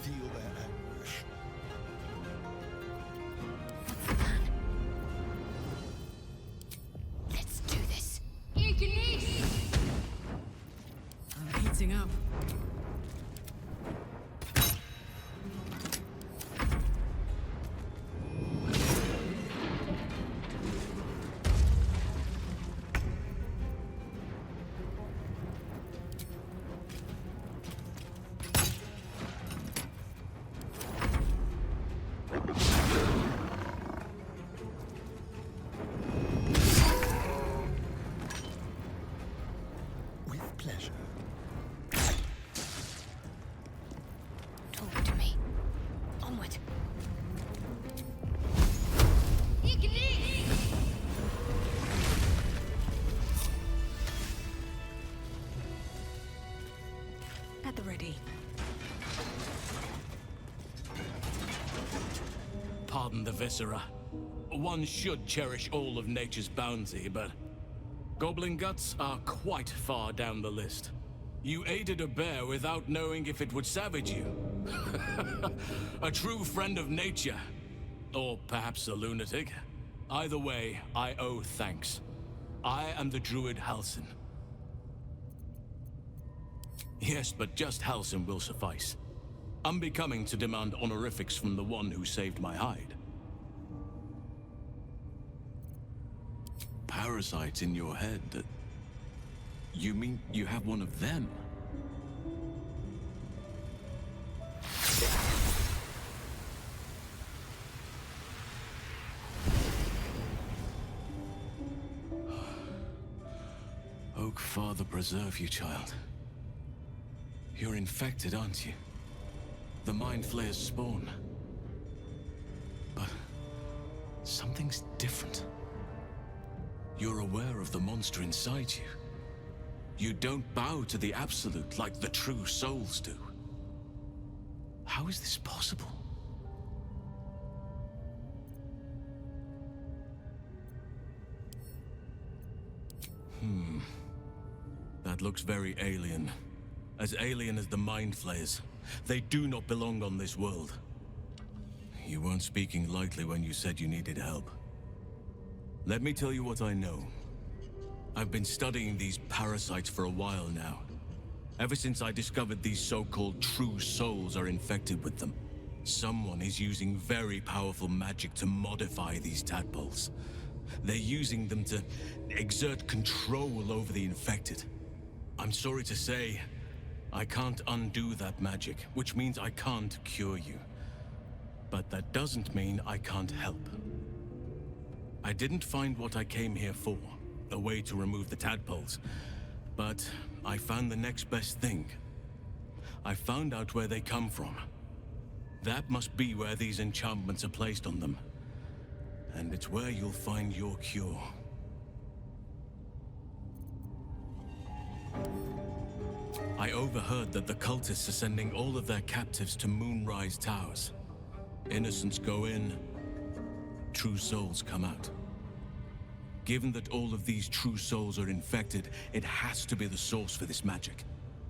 Speaker 15: Feel that anguish.
Speaker 7: Let's do this.
Speaker 19: I'm heating up.
Speaker 15: With pleasure.
Speaker 7: Talk to me. Onward.
Speaker 2: At the ready.
Speaker 20: Pardon the viscera. One should cherish all of nature's bounty, but goblin guts are quite far down the list. You aided a bear without knowing if it would savage you. A true friend of nature. Or perhaps a lunatic. Either way, I owe thanks. I am the druid Halsin. Yes, but just Halsin will suffice. Unbecoming to demand honorifics from the one who saved my hide. Parasites in your head that... You mean you have one of them? Oak Father preserve you, child. You're infected, aren't you? The Mind Flayer's spawn. But something's different. You're aware of the monster inside you. You don't bow to the Absolute like the true souls do. How is this possible? That looks very alien. As alien as the Mind Flayers. They do not belong on this world. You weren't speaking lightly when you said you needed help. Let me tell you what I know. I've been studying these parasites for a while now. Ever since I discovered these so-called true souls are infected with them. Someone is using very powerful magic to modify these tadpoles. They're using them to exert control over the infected. I'm sorry to say, I can't undo that magic, which means I can't cure you. But that doesn't mean I can't help. I didn't find what I came here for, a way to remove the tadpoles. But I found the next best thing. I found out where they come from. That must be where these enchantments are placed on them. And it's where you'll find your cure. I overheard that the cultists are sending all of their captives to Moonrise Towers. Innocents go in, true souls come out. Given that all of these true souls are infected, it has to be the source for this magic.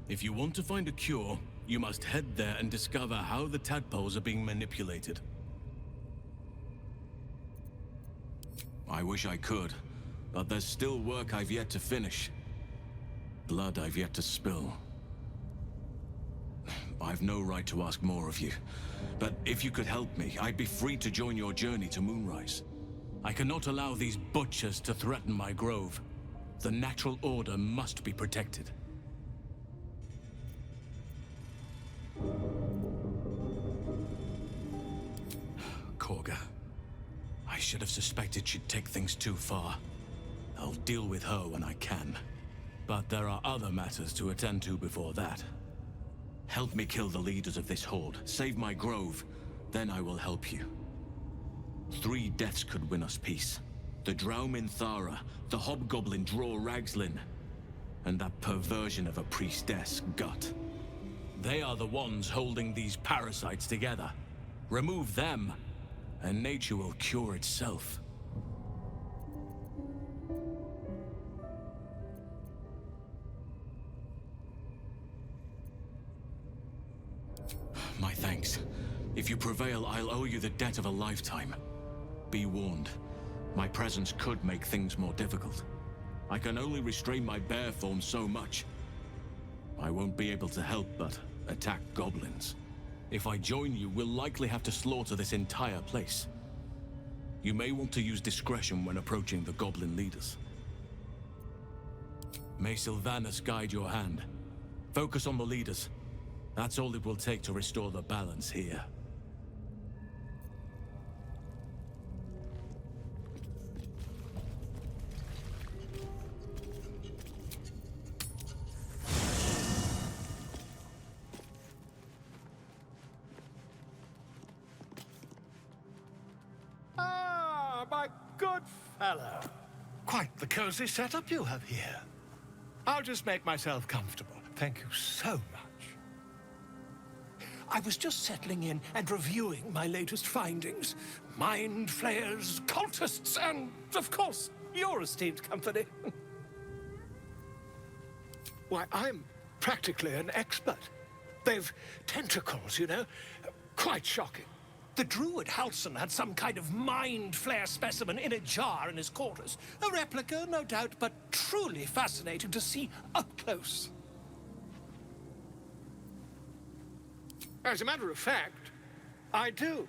Speaker 20: If you want to find a cure, you must head there and discover how the tadpoles are being manipulated. I wish I could, but there's still work I've yet to finish. Blood I've yet to spill. I've no right to ask more of you, but if you could help me, I'd be free to join your journey to Moonrise. I cannot allow these butchers to threaten my grove. The natural order must be protected. Korga. I should have suspected she'd take things too far. I'll deal with her when I can. But there are other matters to attend to before that. Help me kill the leaders of this horde, save my grove, then I will help you. 3 deaths could win us peace. The Drow Minthara, the Hobgoblin Draw Ragslin, and that perversion of a priestess, Gut. They are the ones holding these parasites together. Remove them, and nature will cure itself. My thanks. If you prevail, I'll owe you the debt of a lifetime. Be warned, my presence could make things more difficult. I can only restrain my bear form so much. I won't be able to help but attack goblins. If I join you, we'll likely have to slaughter this entire place. You may want to use discretion when approaching the goblin leaders. May Sylvanus guide your hand. Focus on the leaders. That's all it will take to restore the balance here.
Speaker 8: Ah, my good fellow. Quite the cozy setup you have here. I'll just make myself comfortable. Thank you so much. I was just settling in and reviewing my latest findings. Mind flayers, cultists, and, of course, your esteemed company. Why, I'm practically an expert. They've tentacles, you know? Quite shocking. The druid Halson had some kind of mind flare specimen in a jar in his quarters. A replica, no doubt, but truly fascinating to see up close. As a matter of fact, I do.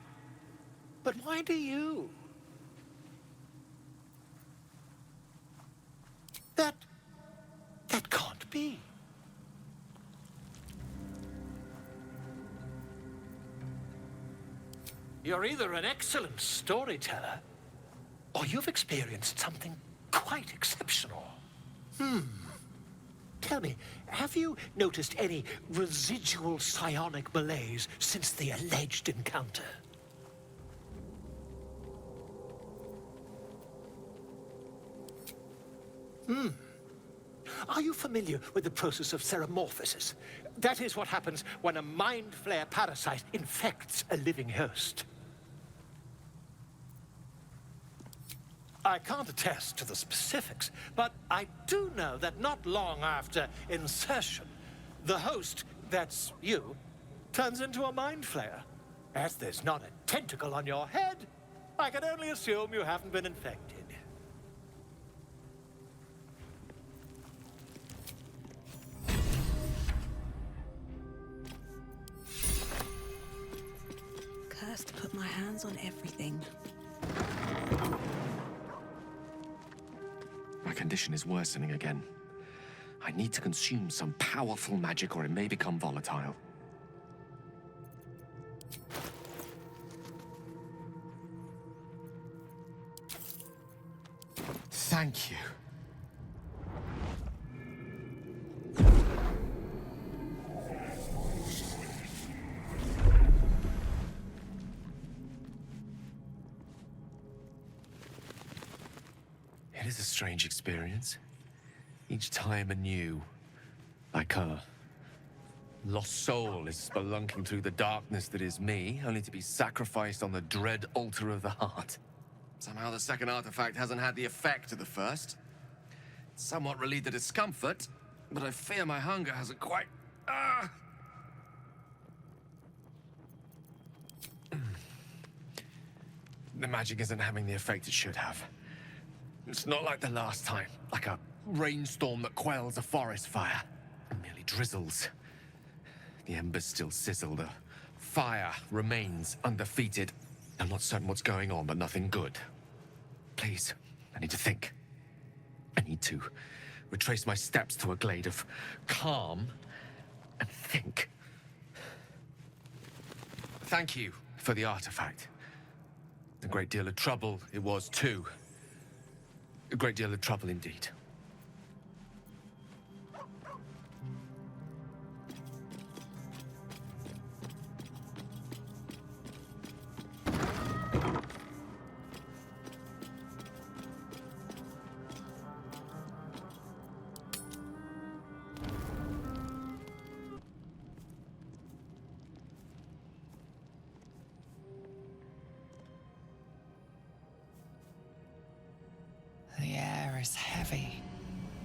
Speaker 8: But why do you? That can't be. You're either an excellent storyteller, or you've experienced something quite exceptional. Tell me, have you noticed any residual psionic malaise since the alleged encounter? Are you familiar with the process of ceremorphosis? That is what happens when a mind flare parasite infects a living host. I can't attest to the specifics, but I do know that not long after insertion, the host, that's you, turns into a mind flayer. As there's not a tentacle on your head, I can only assume you haven't been infected.
Speaker 2: Cursed to put my hands on everything.
Speaker 21: My condition is worsening again. I need to consume some powerful magic or it may become volatile. Thank you. It is a strange experience. Each time anew, like a lost soul is spelunking through the darkness that is me, only to be sacrificed on the dread altar of the heart. Somehow the second artifact hasn't had the effect of the first. It's somewhat relieved the discomfort, but I fear my hunger hasn't quite... The magic isn't having the effect it should have. It's not like the last time, like a rainstorm that quells a forest fire. It merely drizzles. The embers still sizzle, the fire remains undefeated. I'm not certain what's going on, but nothing good. Please, I need to think. I need to retrace my steps to a glade of calm and think. Thank you for the artifact. A great deal of trouble it was, too. A great deal of trouble indeed.
Speaker 6: heavy.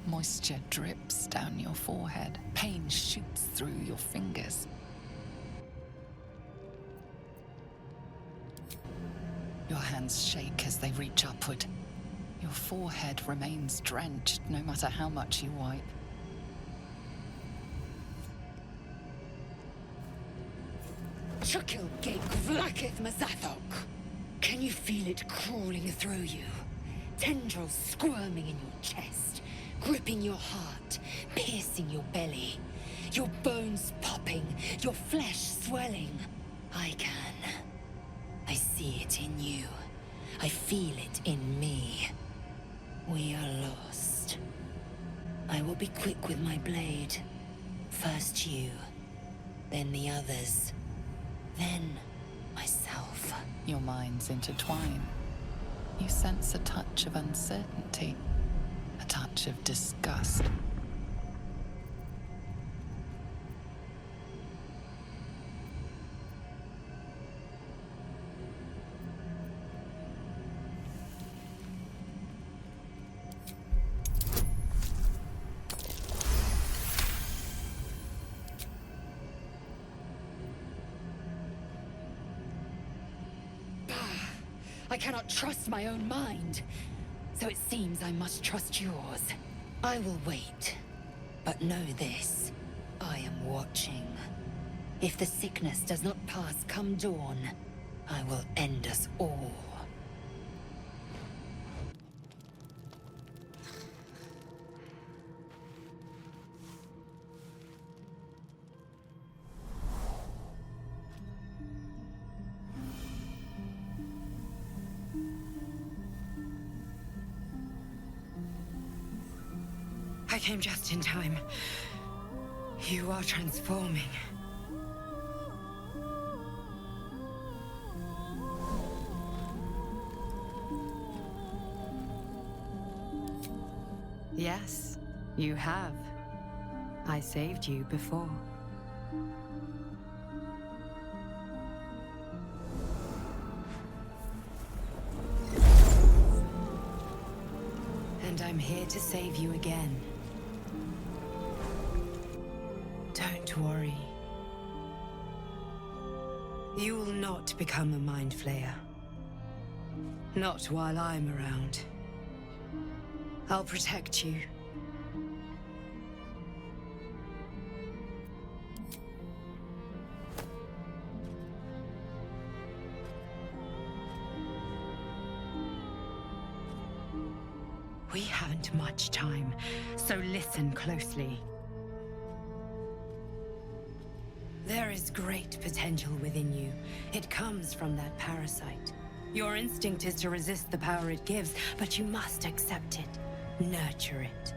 Speaker 6: Moisture drips down your forehead. Pain shoots through your fingers. Your hands shake as they reach upward. Your forehead remains drenched no matter how much you wipe.
Speaker 9: Chukil gig vlakith mazathok. Can you feel it crawling through you? Tendrils squirming in your chest, gripping your heart, piercing your belly. Your bones popping, your flesh swelling. I can. I see it in you. I feel it in me. We are lost. I will be quick with my blade. First you, then the others, then myself.
Speaker 6: Your minds intertwine. You sense a touch of uncertainty, a touch of disgust.
Speaker 9: I cannot trust my own mind, so it seems I must trust yours. I will wait, but know this. I am watching. If the sickness does not pass come dawn, I will end us all. I came just in time. You are transforming.
Speaker 5: Yes, you have. I saved you before. And I'm here to save you again. Don't worry. You will not become a Mind Flayer. Not while I'm around. I'll protect you. We haven't much time, so listen closely. There is great potential within you. It comes from that parasite. Your instinct is to resist the power it gives, but you must accept it, nurture it.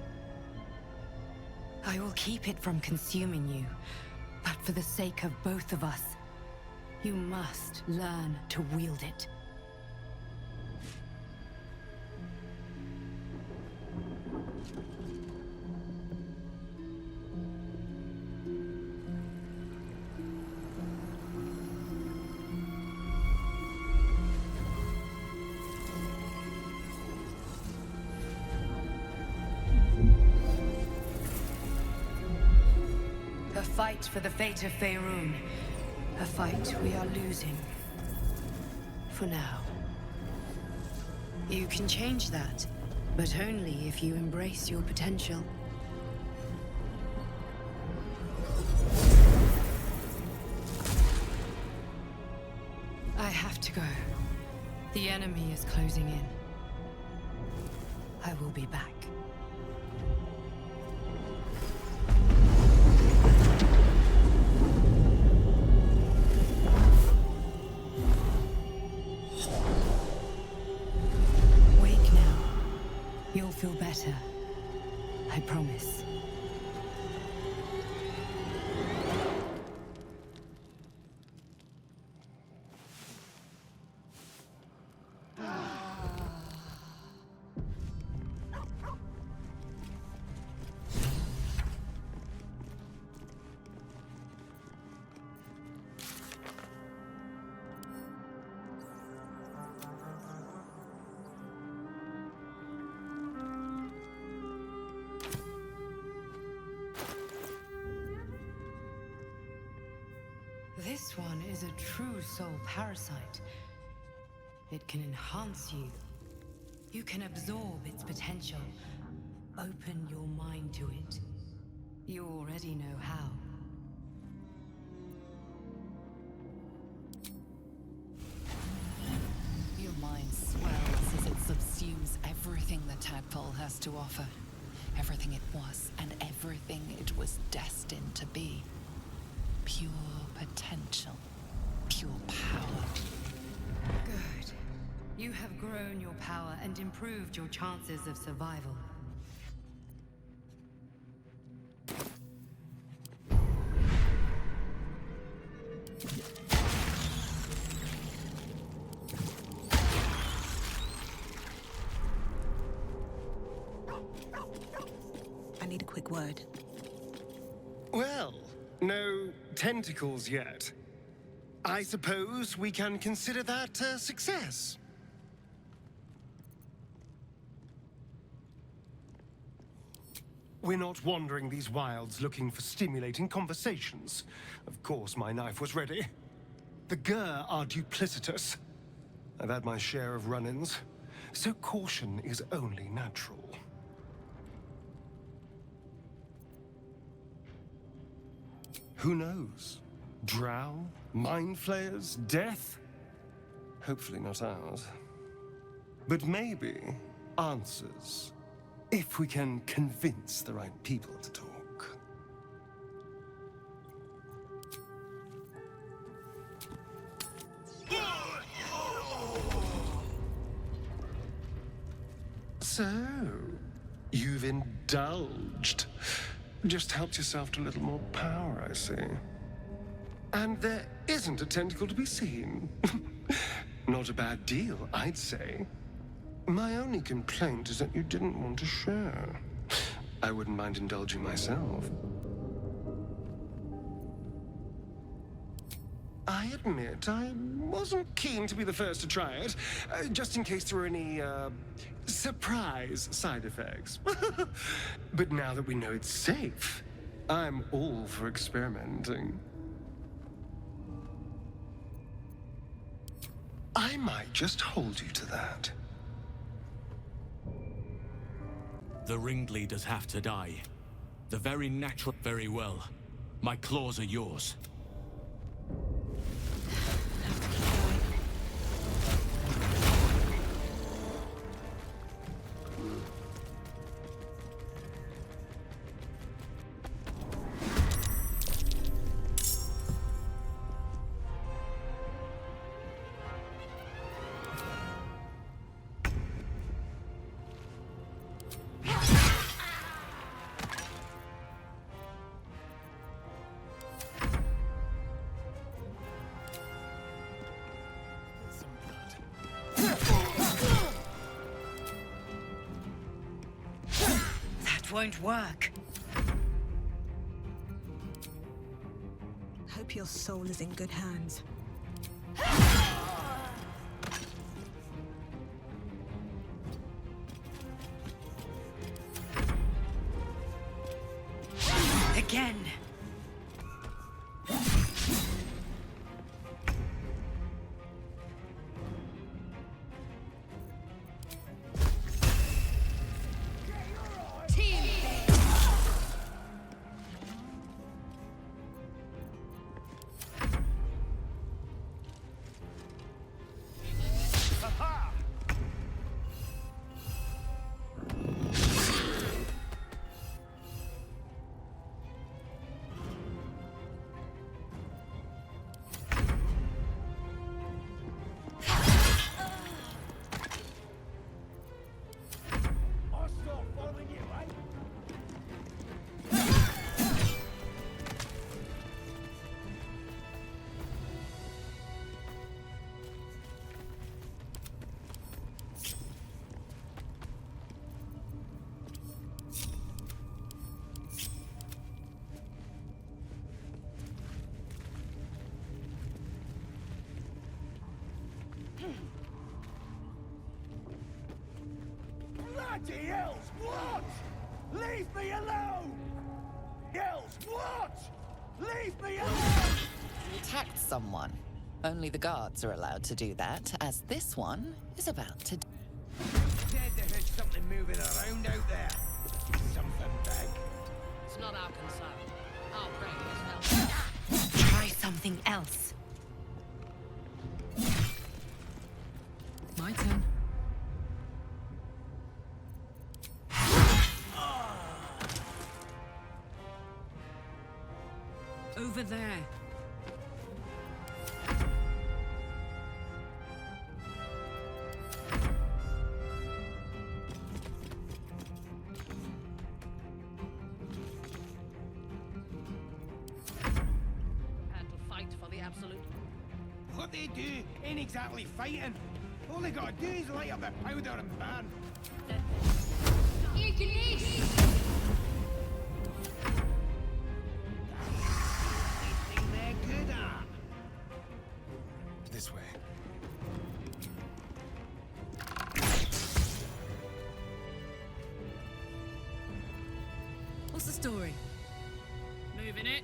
Speaker 5: I will keep it from consuming you, but for the sake of both of us, you must learn to wield it. A fight for the fate of Faerun. A fight we are losing. For now. You can change that, but only if you embrace your potential. I have to go. The enemy is closing in. I will be back. You'll feel better. I promise. This one is a true soul parasite. It can enhance you. You can absorb its potential. Open your mind to it. You already know how.
Speaker 6: Your mind swells as it subsumes everything the tadpole has to offer. Everything it was and everything it was destined to be. Pure potential. Pure power.
Speaker 5: Good. You have grown your power and improved your chances of survival.
Speaker 2: I need a quick word.
Speaker 10: Well, no tentacles yet. I suppose we can consider that a success. We're not wandering these wilds looking for stimulating conversations. Of course, my knife was ready. The Gur are duplicitous. I've had my share of run-ins, so caution is only natural. Who knows? Drow? Mind flayers? Death? Hopefully not ours. But maybe answers. If we can convince the right people to talk. So, you've indulged. Just helped yourself to a little more power, I see. And there isn't a tentacle to be seen. Not a bad deal, I'd say. My only complaint is that you didn't want to share. I wouldn't mind indulging myself. I admit, I wasn't keen to be the first to try it, just in case there were any, surprise side effects. But now that we know it's safe, I'm all for experimenting. I might just hold you to that.
Speaker 20: The ringleaders have to die. The very natural... Very well. My claws are yours.
Speaker 5: Won't work.
Speaker 2: Hope your soul is in good hands.
Speaker 5: Again.
Speaker 16: Bloody hells, what? Leave me alone! Hells, what? Leave me alone!
Speaker 6: attacked someone. Only the guards are allowed to do that, as this one is about to.
Speaker 13: Said they heard something moving around out there. Something big.
Speaker 17: It's not our concern. Our prey is elsewhere.
Speaker 5: Try something else.
Speaker 19: My turn. Over there.
Speaker 17: And to fight for the Absolute.
Speaker 13: What they do ain't exactly fighting. All they gotta do is light up their powder and burn. Anything they're good at.
Speaker 15: This way.
Speaker 19: What's the story?
Speaker 17: Moving it.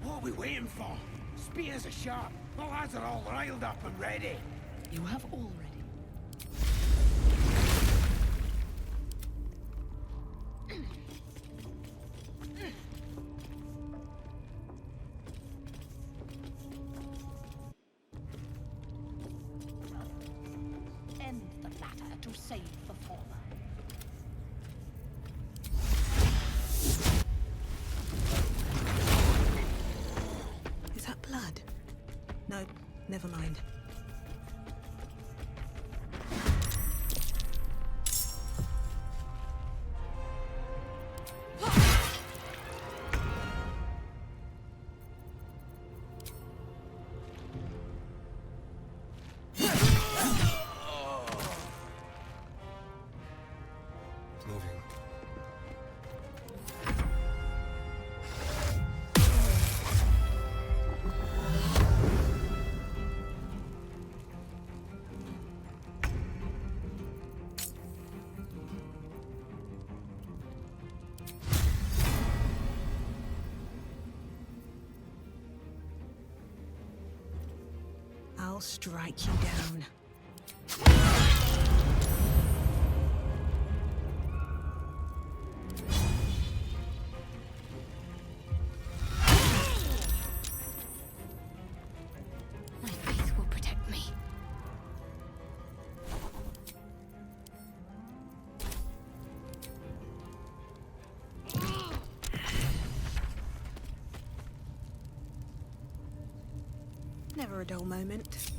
Speaker 13: What are we waiting for? Spears are sharp. The lads are all riled up and ready.
Speaker 19: You have already.
Speaker 18: End the latter to save the former.
Speaker 2: Is that blood? No, never mind.
Speaker 15: Moving.
Speaker 2: I'll strike you down.
Speaker 7: My faith will protect me.
Speaker 2: Never a dull moment.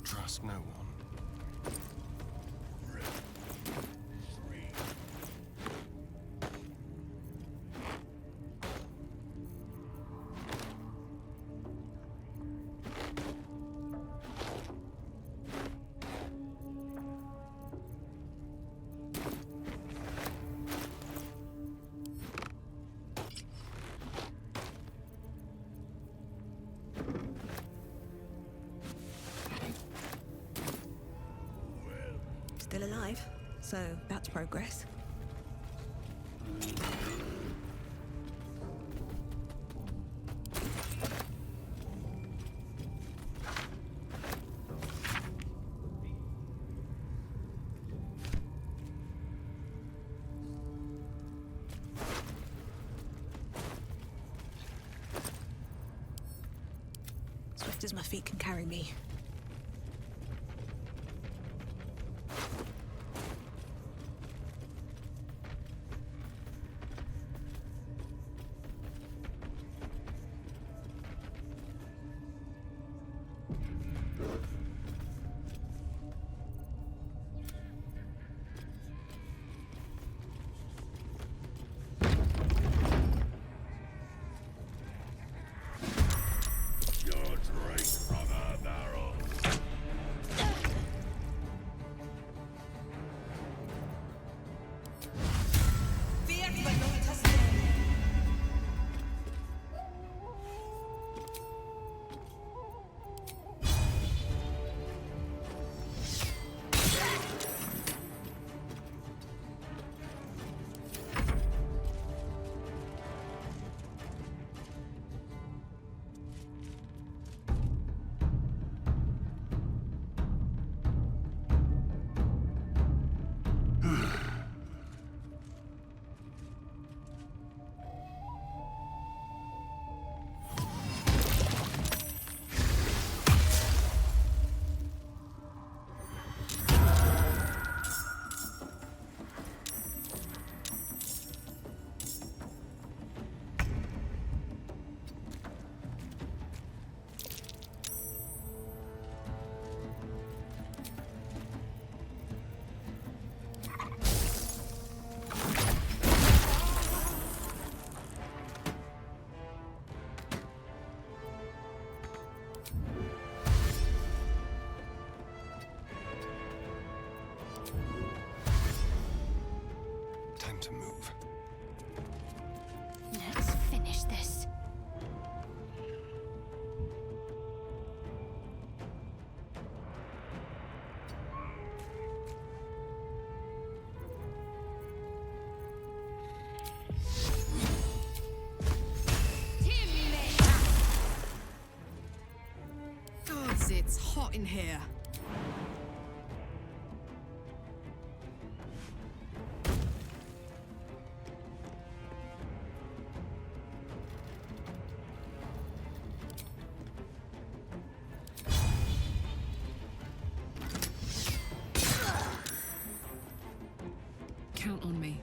Speaker 15: Trust no one.
Speaker 2: Still alive, so that's progress. Swift as my feet can carry me.
Speaker 16: Your drink from a barrel.
Speaker 19: Jesus, it's hot in here. Count on me.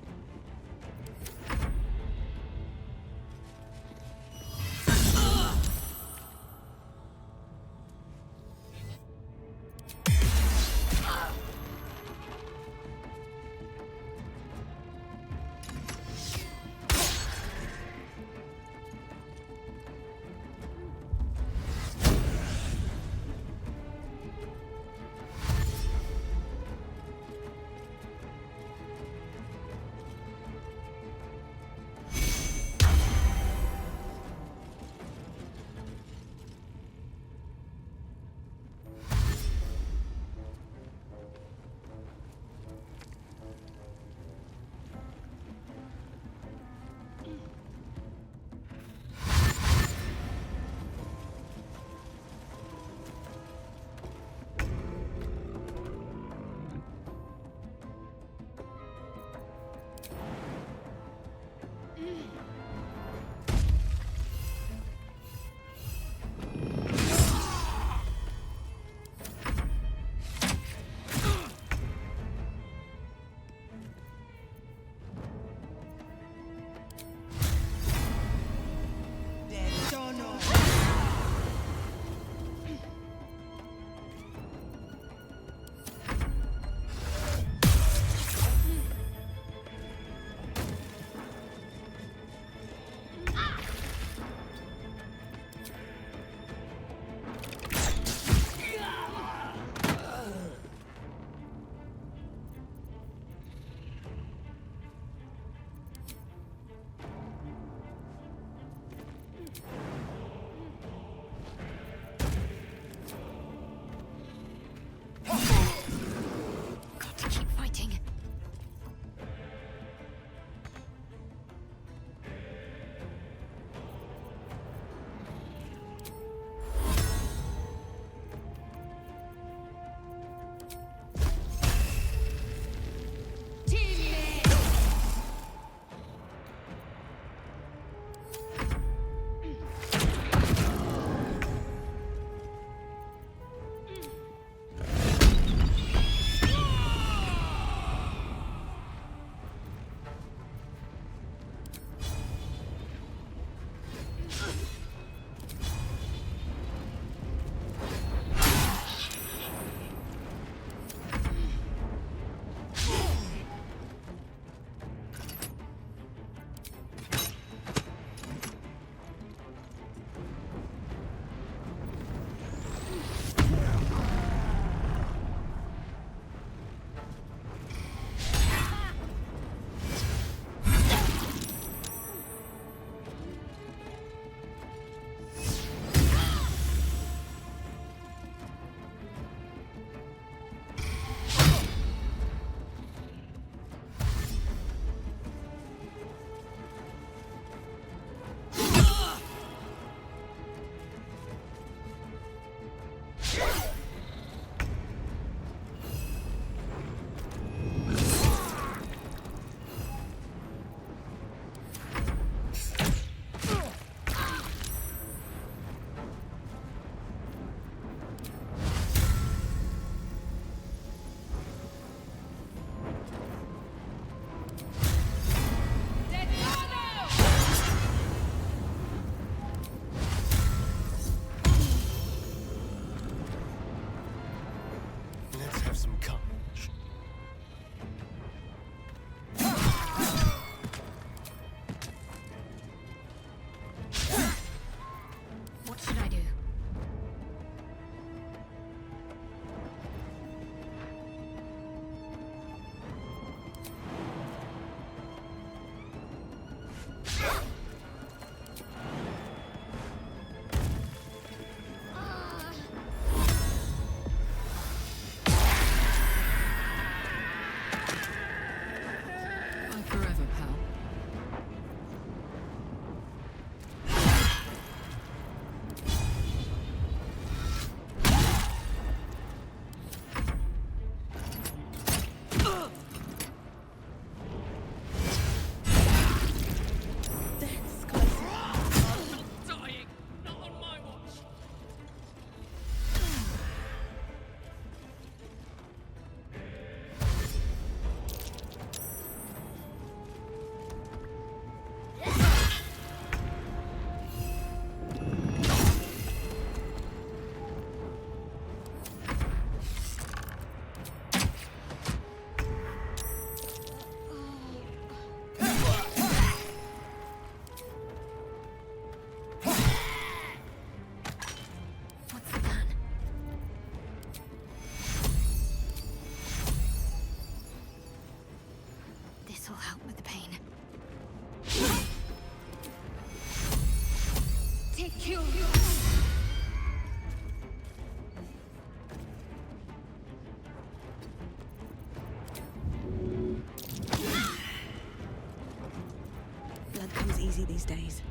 Speaker 2: these days.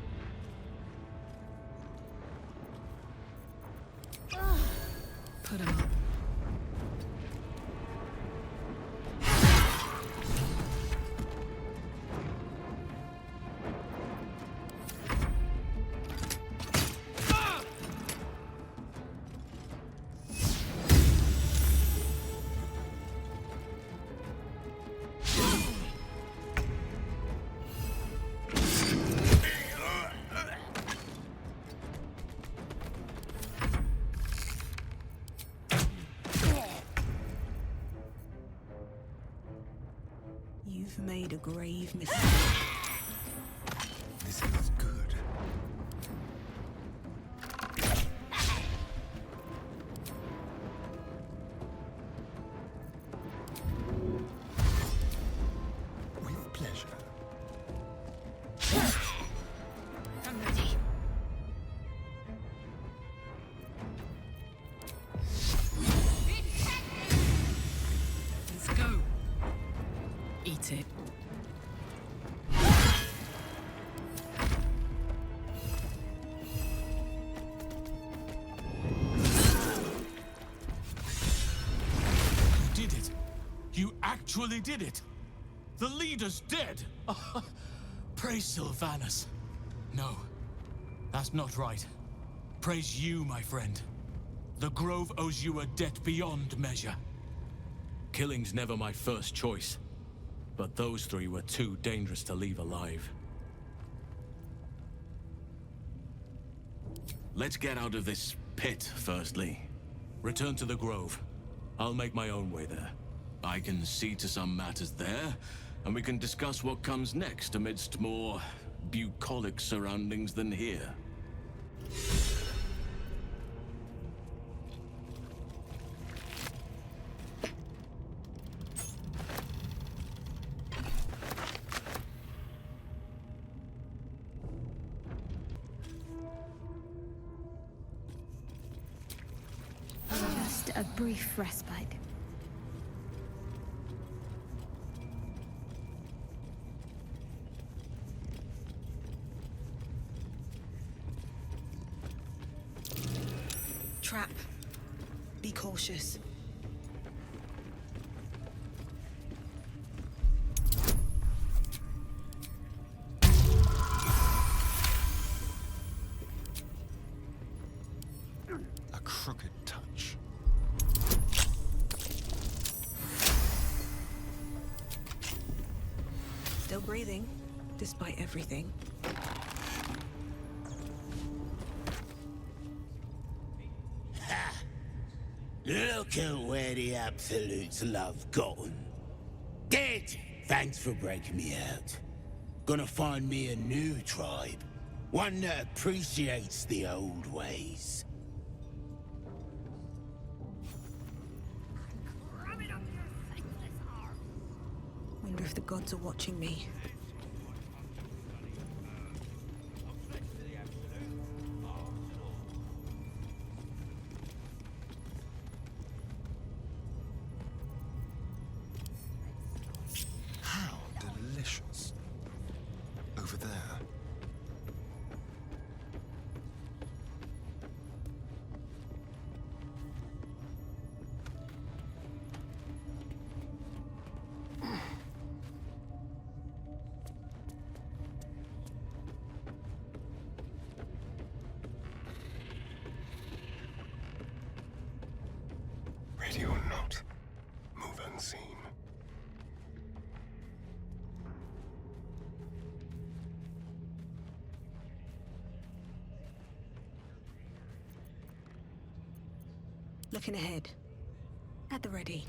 Speaker 19: Put him up.
Speaker 2: You've made a grave mistake.
Speaker 15: This is good. With pleasure.
Speaker 7: I'm ready.
Speaker 19: Let's go. Eat it.
Speaker 20: You did it. You actually did it. The leader's dead. Praise Sylvanus. No, that's not right. Praise you, my friend. The Grove owes you a debt beyond measure. Killing's never my first choice, but those three were too dangerous to leave alive. Let's get out of this pit, firstly. Return to the Grove. I'll make my own way there. I can see to some matters there, and we can discuss what comes next amidst more bucolic surroundings than here.
Speaker 7: Just a brief respite.
Speaker 2: Trap. Be cautious.
Speaker 15: A crooked touch.
Speaker 2: Still breathing, despite everything.
Speaker 13: Look at where the Absolute's love gotten. Dead! Thanks for breaking me out. Gonna find me a new tribe. One that appreciates the old ways.
Speaker 2: Wonder if the gods are watching me.
Speaker 15: How delicious. Over there. Ready or not, move unseen.
Speaker 2: Looking ahead. At the ready.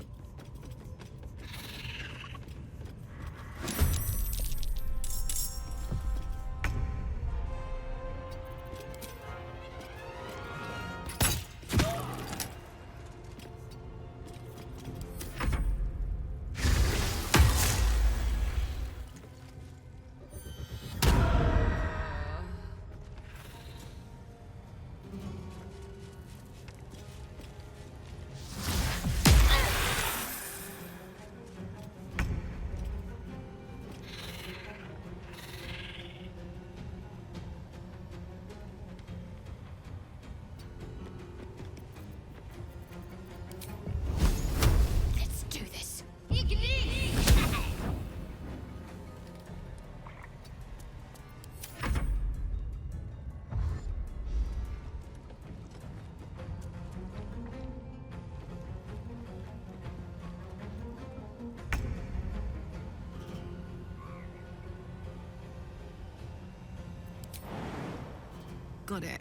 Speaker 19: Got it.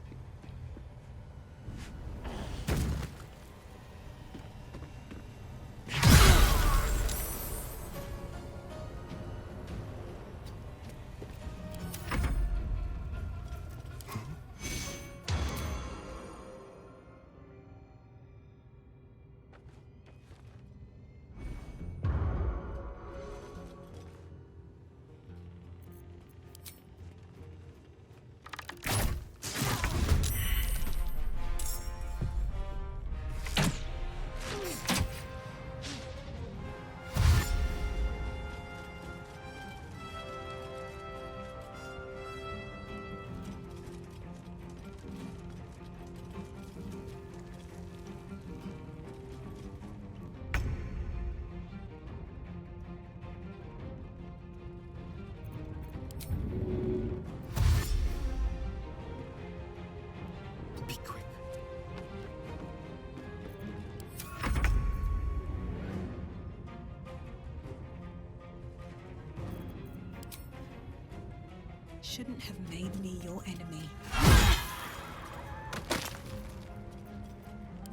Speaker 2: Shouldn't have made me your enemy.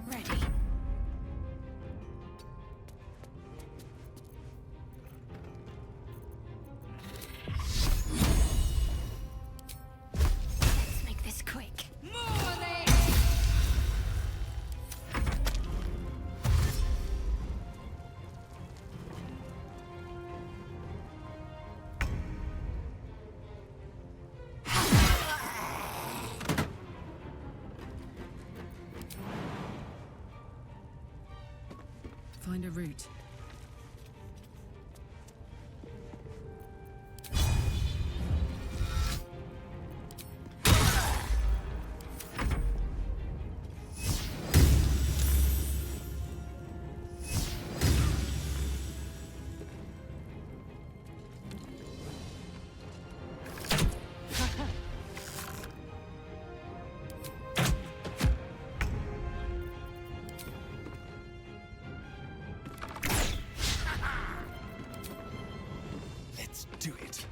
Speaker 7: Ready. Let's make this quick.
Speaker 19: Find a route.
Speaker 21: Do it.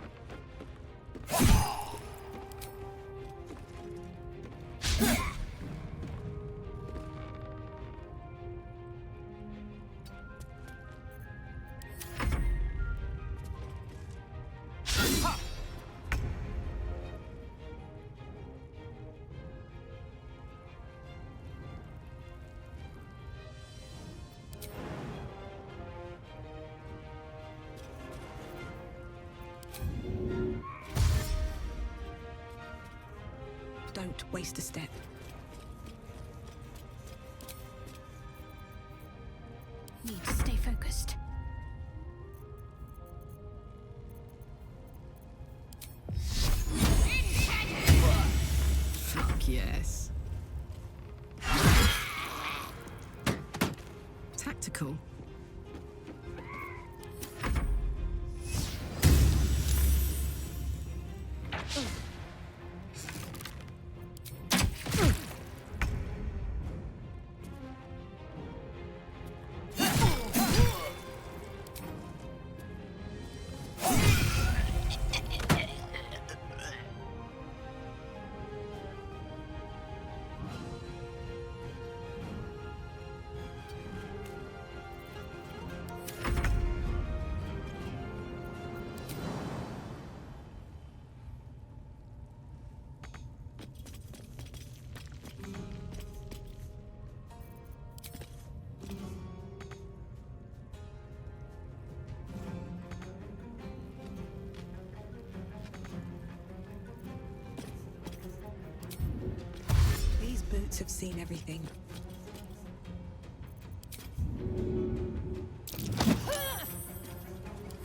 Speaker 2: Don't waste a step.
Speaker 7: Need to stay focused.
Speaker 19: Fuck yes. Tactical.
Speaker 2: These boots have seen everything.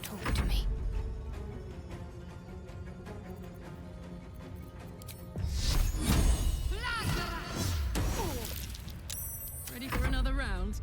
Speaker 7: Talk to me.
Speaker 19: Ready for another round?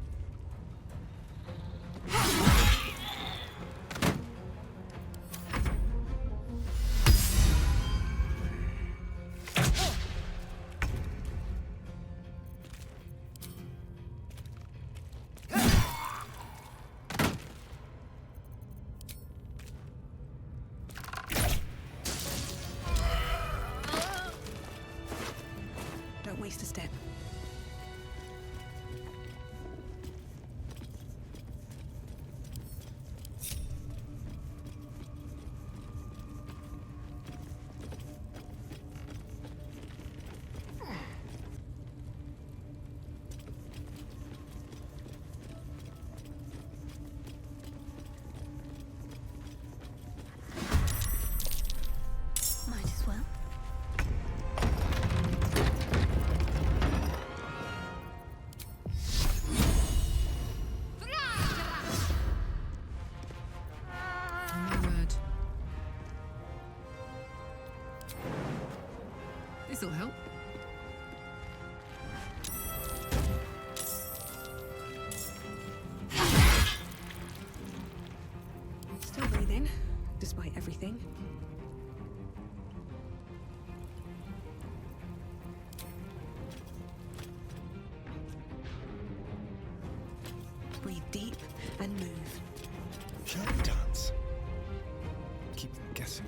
Speaker 19: This'll help.
Speaker 2: Still breathing, despite everything. Breathe deep and move.
Speaker 15: Shall we dance? Keep them guessing.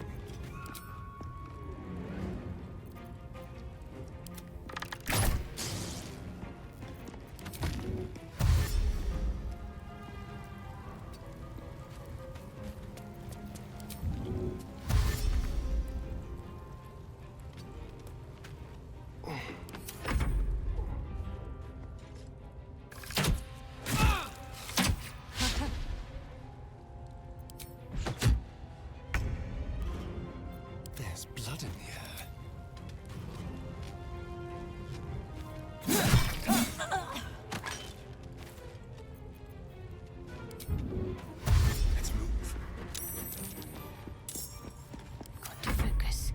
Speaker 15: There's blood in the air. Let's move.
Speaker 7: Got to focus.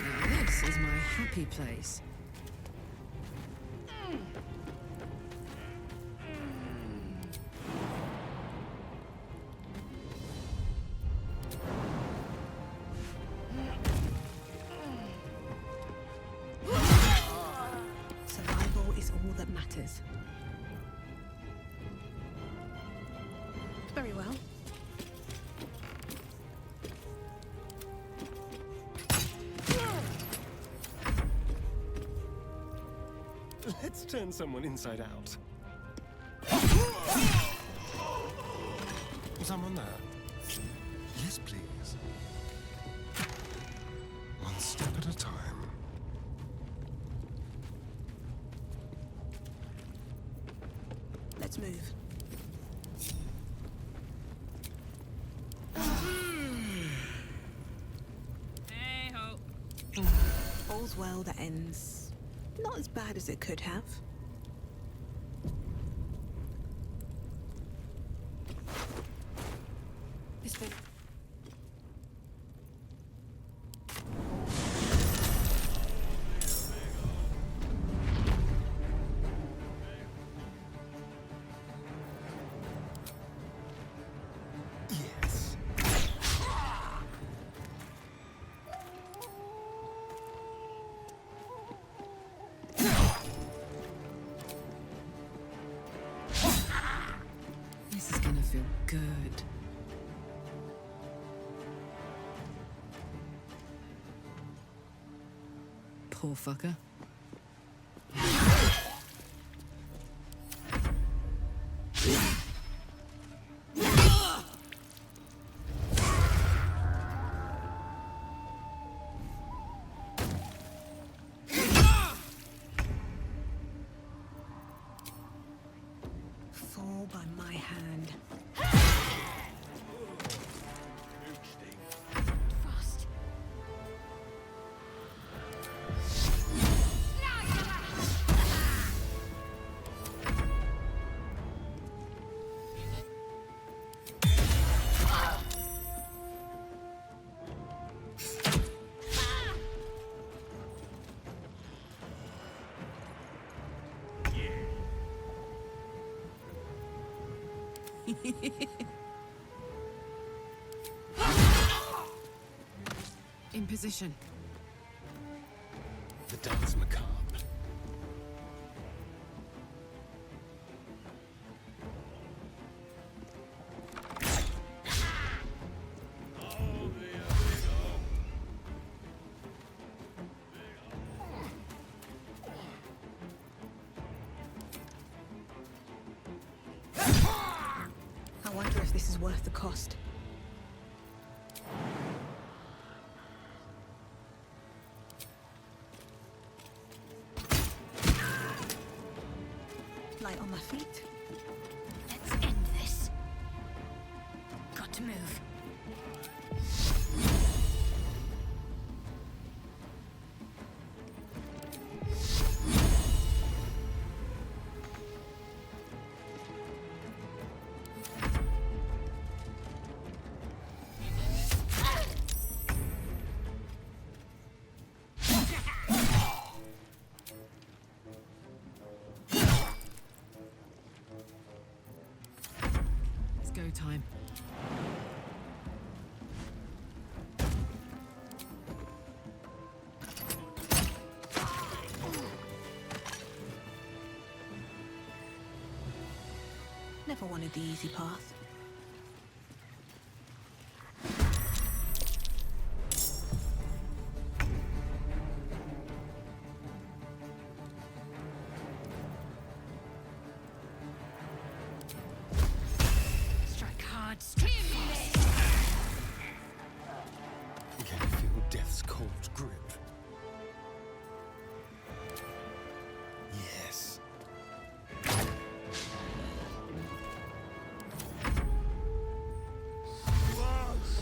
Speaker 19: Now this is my happy place.
Speaker 2: Survival is all that matters. Very well.
Speaker 15: Let's turn someone inside out. Someone there? Yes, please. One step at a time.
Speaker 2: Let's move.
Speaker 11: Hey ho.
Speaker 2: All's well that ends not as bad as it could have. This bit.
Speaker 15: Yes.
Speaker 19: This is gonna feel good. Poor fucker.
Speaker 2: Fall by my hand.
Speaker 7: Fast.
Speaker 19: In position.
Speaker 15: The dance macabre.
Speaker 2: I wonder if this is worth the cost. Light on my feet.
Speaker 7: Let's end this. Got to move.
Speaker 19: time.
Speaker 2: Never wanted the easy path.
Speaker 7: Strike hard, strike fast.
Speaker 15: Can you feel death's cold grip? Yes.
Speaker 16: Crush!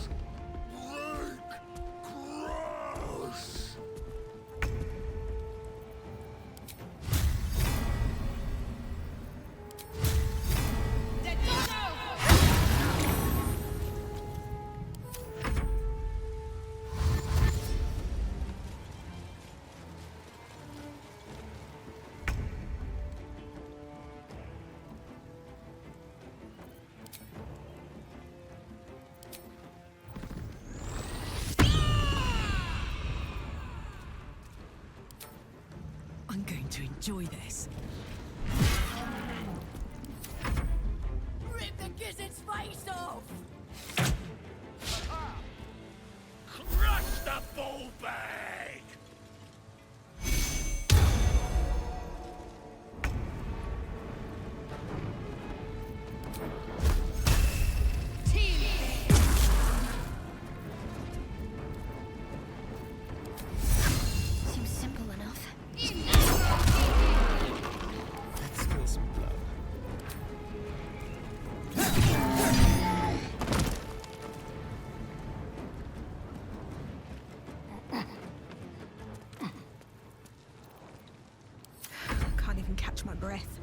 Speaker 16: Break! Crush!
Speaker 19: I'm going to enjoy this.
Speaker 18: Rip the gizzard's face off!
Speaker 16: Crush the bull bag!
Speaker 7: Seems simple enough.
Speaker 15: Let's spill some blood.
Speaker 2: Can't even catch my breath.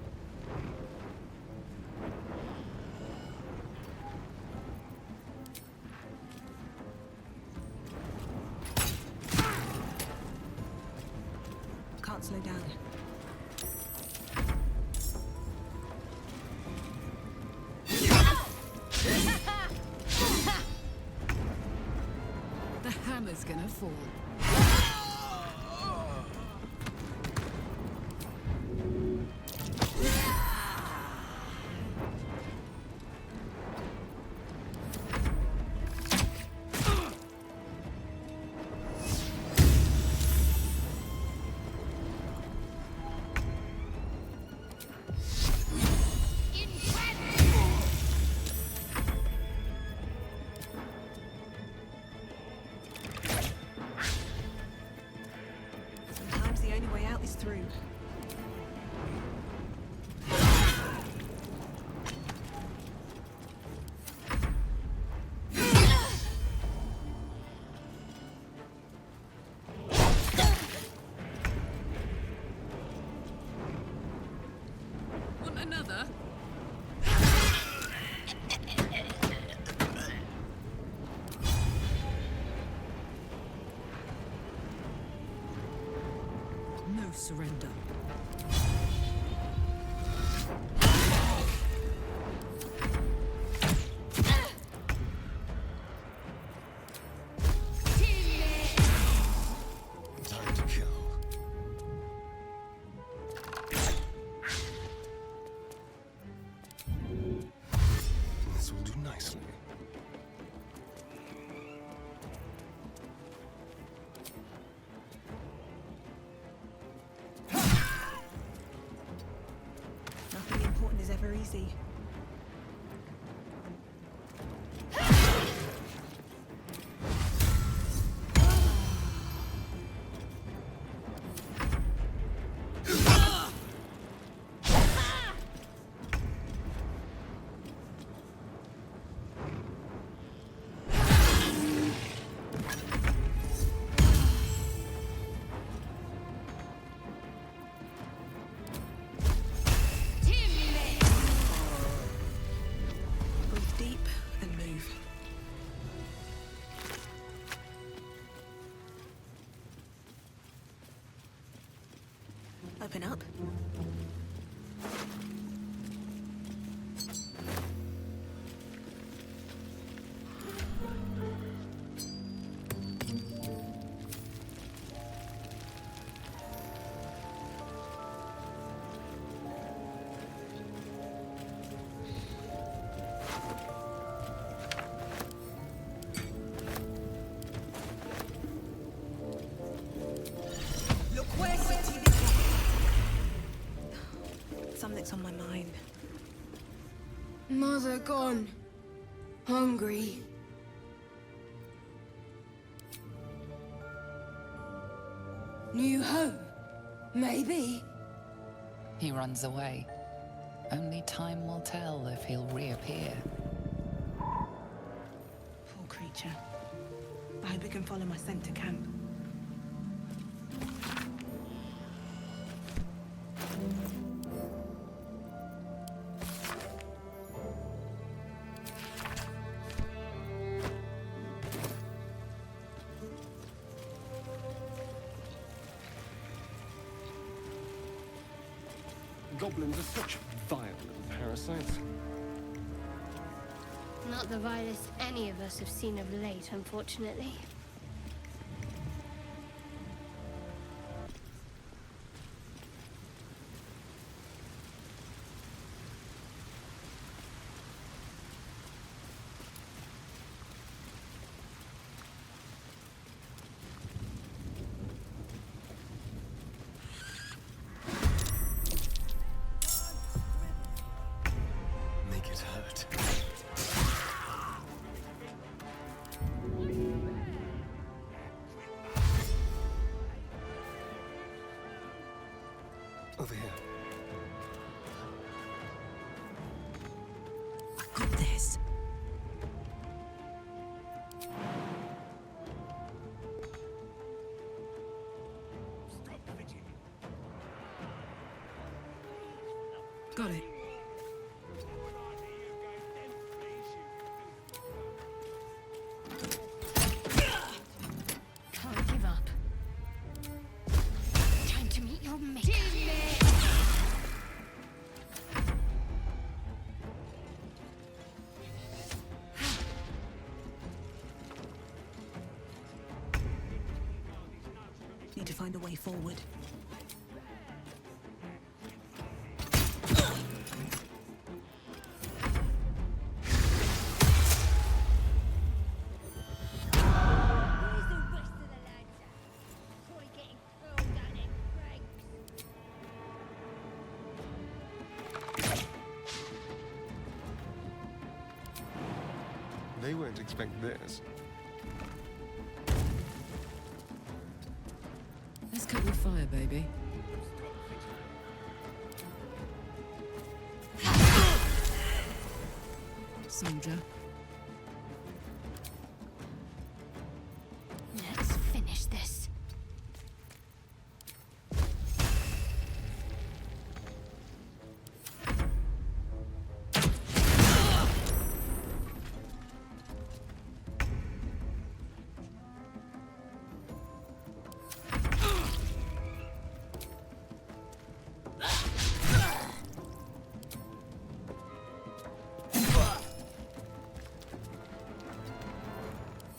Speaker 2: Can't slow down.
Speaker 19: The hammer's gonna fall.
Speaker 2: Sometimes the only way out is through.
Speaker 19: Want another? No surrender.
Speaker 15: Time to kill. This will do nicely.
Speaker 2: Nothing important is ever easy. Breathe deep and move. Open up.
Speaker 7: gone. Hungry. New home? Maybe.
Speaker 6: He runs away. Only time will tell if he'll reappear.
Speaker 2: Poor creature. I hope it can follow my scent to camp.
Speaker 15: Goblins are such violent parasites.
Speaker 7: Not the vilest any of us have seen of late, unfortunately.
Speaker 15: Make it hurt. Over here.
Speaker 2: I got this.
Speaker 19: Got it.
Speaker 7: Can't give up. Time to meet your maker.
Speaker 2: Need to find a way forward.
Speaker 10: They won't expect this.
Speaker 19: Let's cut your fire, baby. Soldier.
Speaker 7: Let's finish this.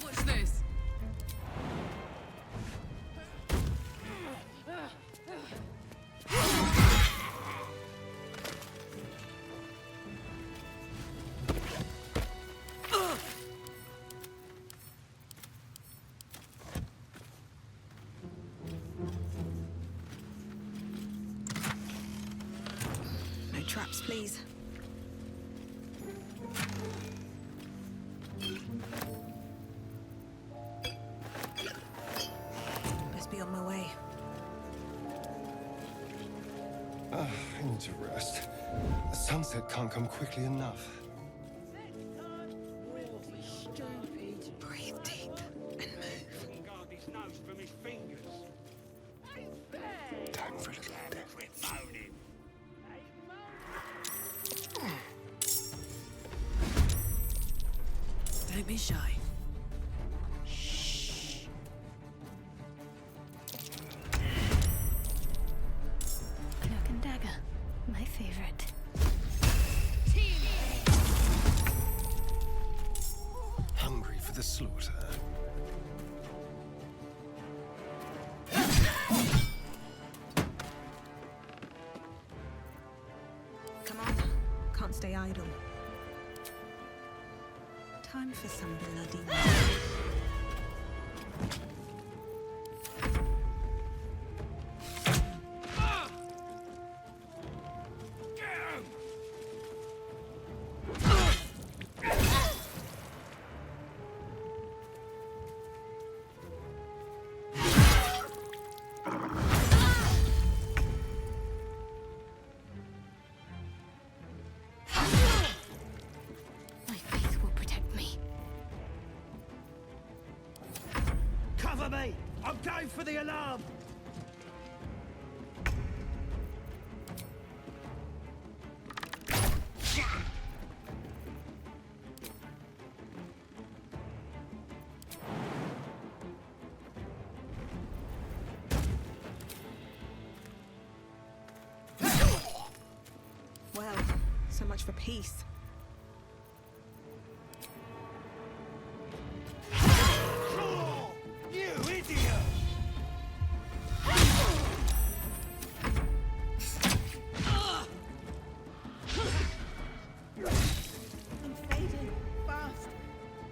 Speaker 19: What's this?
Speaker 2: No traps, please. Best be on my way.
Speaker 10: I need to rest. The sunset can't come quickly enough.
Speaker 2: Breathe deep and move.
Speaker 4: Guard his nose from his fingers.
Speaker 10: Time for a little death.
Speaker 19: Don't be shy.
Speaker 7: Cloak and dagger. My favorite.
Speaker 10: Hungry for the slaughter.
Speaker 2: Come on. Can't stay idle. Time for some bloody murder.
Speaker 1: Cover me! I'm going for the alarm!
Speaker 2: Well, so much for peace.
Speaker 1: You idiot!
Speaker 2: I'm fading. Fast.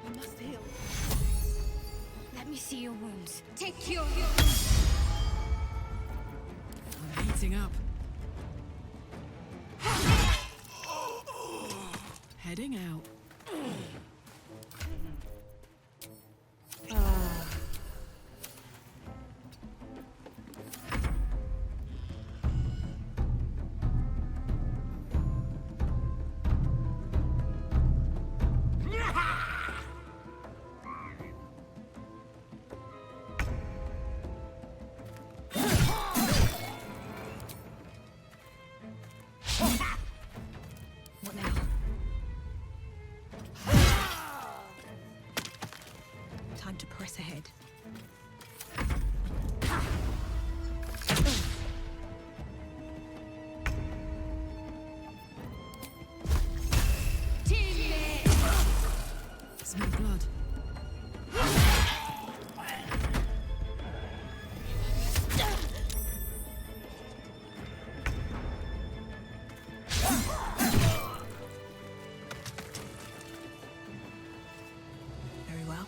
Speaker 2: I must heal.
Speaker 7: Let me see your wounds. Take your...
Speaker 19: I'm heating up. Heading out.
Speaker 2: What now? Time to press ahead.
Speaker 19: Smell blood.
Speaker 2: Very well.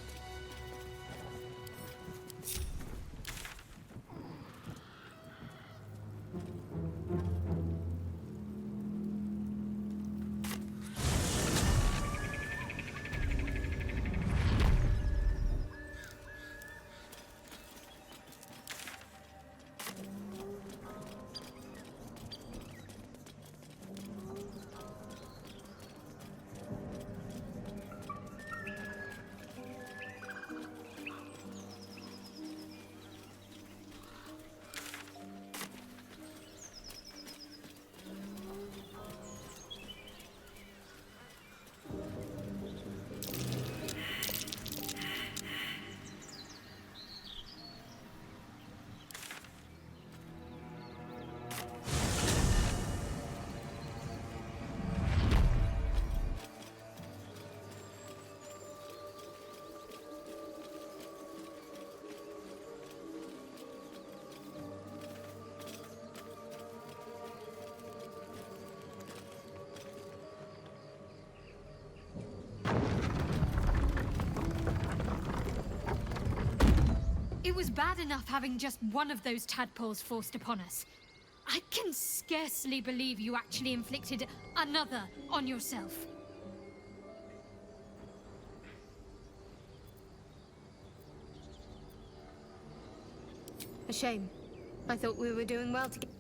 Speaker 7: It was bad enough having just one of those tadpoles forced upon us. I can scarcely believe you actually inflicted another on yourself. A shame. I thought we were doing well together.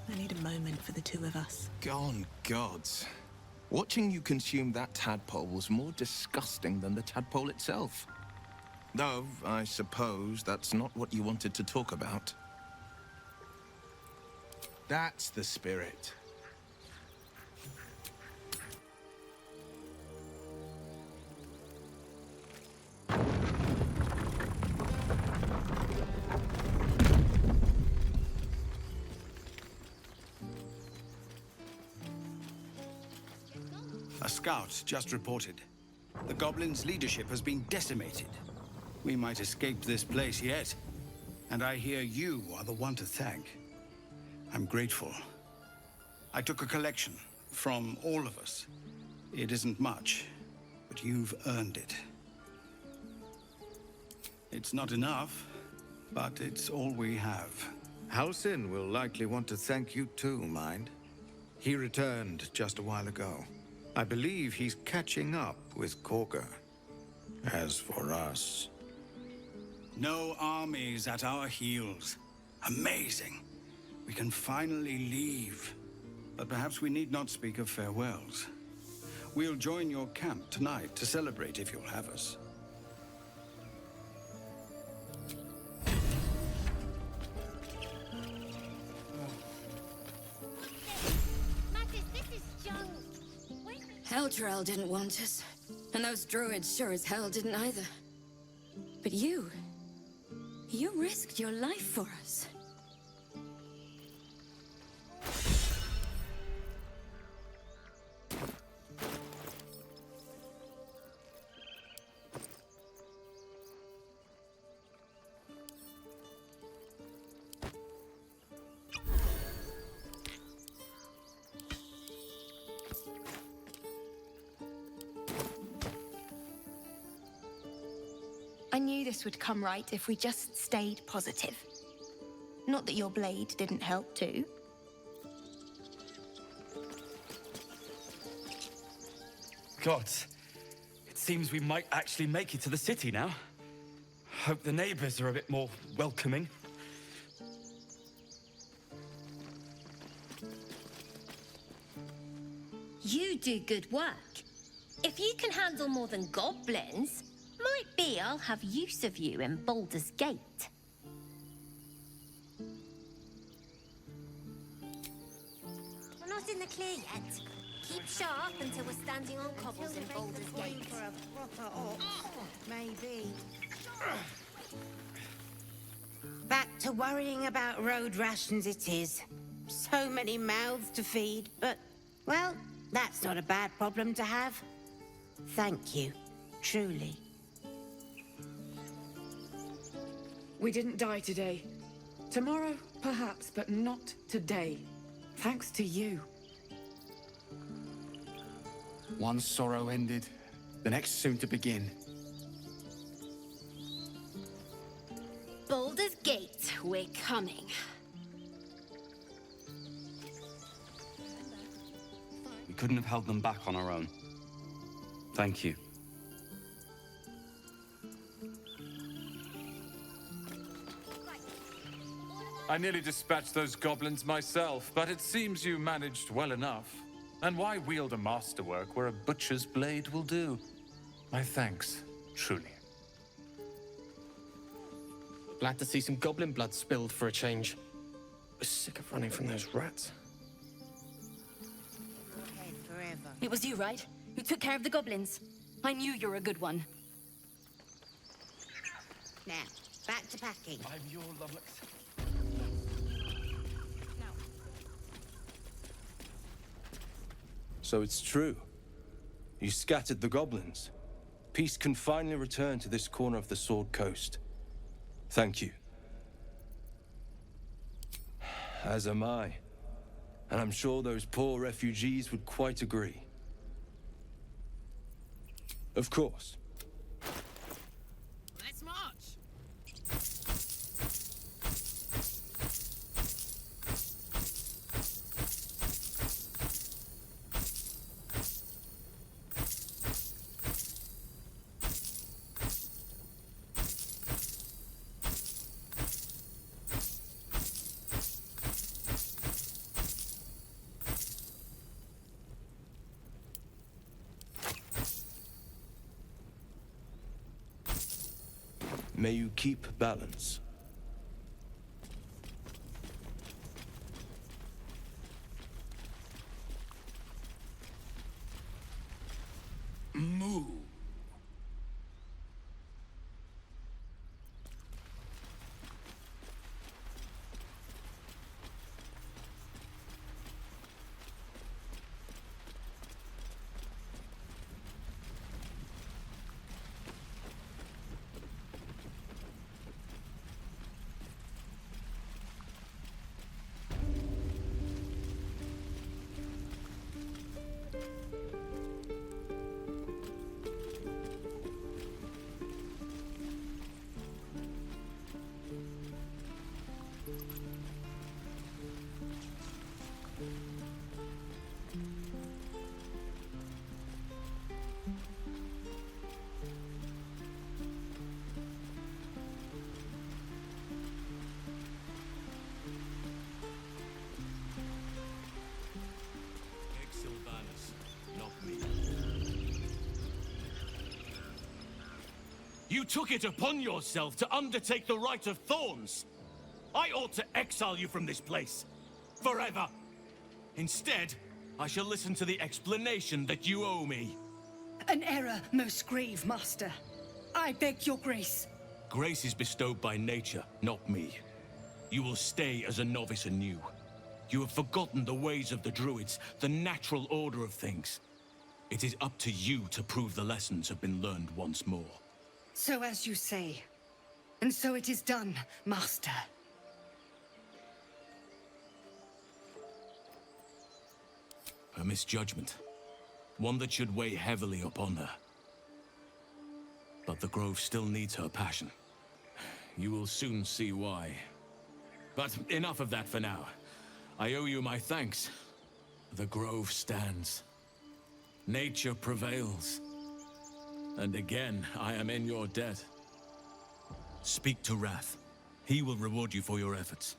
Speaker 2: I need a moment for the two of us.
Speaker 22: Gone gods. Watching you consume that tadpole was more disgusting than the tadpole itself. Though, I suppose that's not what you wanted to talk about. That's the spirit.
Speaker 23: A scout just reported. The Goblins' leadership has been decimated. We might escape this place yet. And I hear you are the one to thank. I'm grateful. I took a collection from all of us. It isn't much, but you've earned it. It's not enough, but it's all we have.
Speaker 24: Halsin will likely want to thank you too, mind. He returned just a while ago. I believe he's catching up with Korga. As for us...
Speaker 23: No armies at our heels. Amazing. We can finally leave. But perhaps we need not speak of farewells. We'll join your camp tonight to celebrate if you'll have us.
Speaker 5: Eldrell didn't want us, and those druids sure as hell didn't either. But you risked your life for us.
Speaker 3: I knew this would come right if we just stayed positive. Not that your blade didn't help too.
Speaker 8: Gods, it seems we might actually make it to the city now. Hope the neighbors are a bit more welcoming.
Speaker 12: You do good work. If you can handle more than goblins, might be I'll have use of you in Baldur's Gate.
Speaker 14: We're not in the clear yet. Keep sharp until we're standing on cobbles in Baldur's Gate. For a proper maybe.
Speaker 13: Back to worrying about road rations it is. So many mouths to feed, but, well, that's not a bad problem to have. Thank you, truly.
Speaker 25: We didn't die today. Tomorrow, perhaps, but not today. Thanks to you.
Speaker 23: One sorrow ended, the next soon to begin.
Speaker 12: Baldur's Gate, we're coming.
Speaker 8: We couldn't have held them back on our own. Thank you.
Speaker 26: I nearly dispatched those goblins myself, but it seems you managed well enough. And why wield a masterwork where a butcher's blade will do? My thanks, truly.
Speaker 27: Glad to see some goblin blood spilled for a change. We're sick of running from those rats.
Speaker 3: It was you, right? Who took care of the goblins. I knew you were a good one.
Speaker 13: Now, back to packing.
Speaker 8: I'm your Lovelace.
Speaker 28: So it's true. You scattered the goblins. Peace can finally return to this corner of the Sword Coast. Thank you. As am I. And I'm sure those poor refugees would quite agree. Of course.
Speaker 17: Let's march!
Speaker 28: May you keep balance.
Speaker 16: Moo.
Speaker 4: You took it upon yourself to undertake the Rite of Thorns. I ought to exile you from this place. Forever. Instead, I shall listen to the explanation that you owe me.
Speaker 6: An error, most grave master. I beg your grace.
Speaker 4: Grace is bestowed by nature, not me. You will stay as a novice anew. You have forgotten the ways of the druids, the natural order of things. It is up to you to prove the lessons have been learned once more.
Speaker 6: So as you say. And so it is done, master.
Speaker 4: A misjudgment. One that should weigh heavily upon her. But the Grove still needs her passion. You will soon see why. But enough of that for now. I owe you my thanks. The Grove stands. Nature prevails. And again, I am in your debt. Speak to Wrath. He will reward you for your efforts.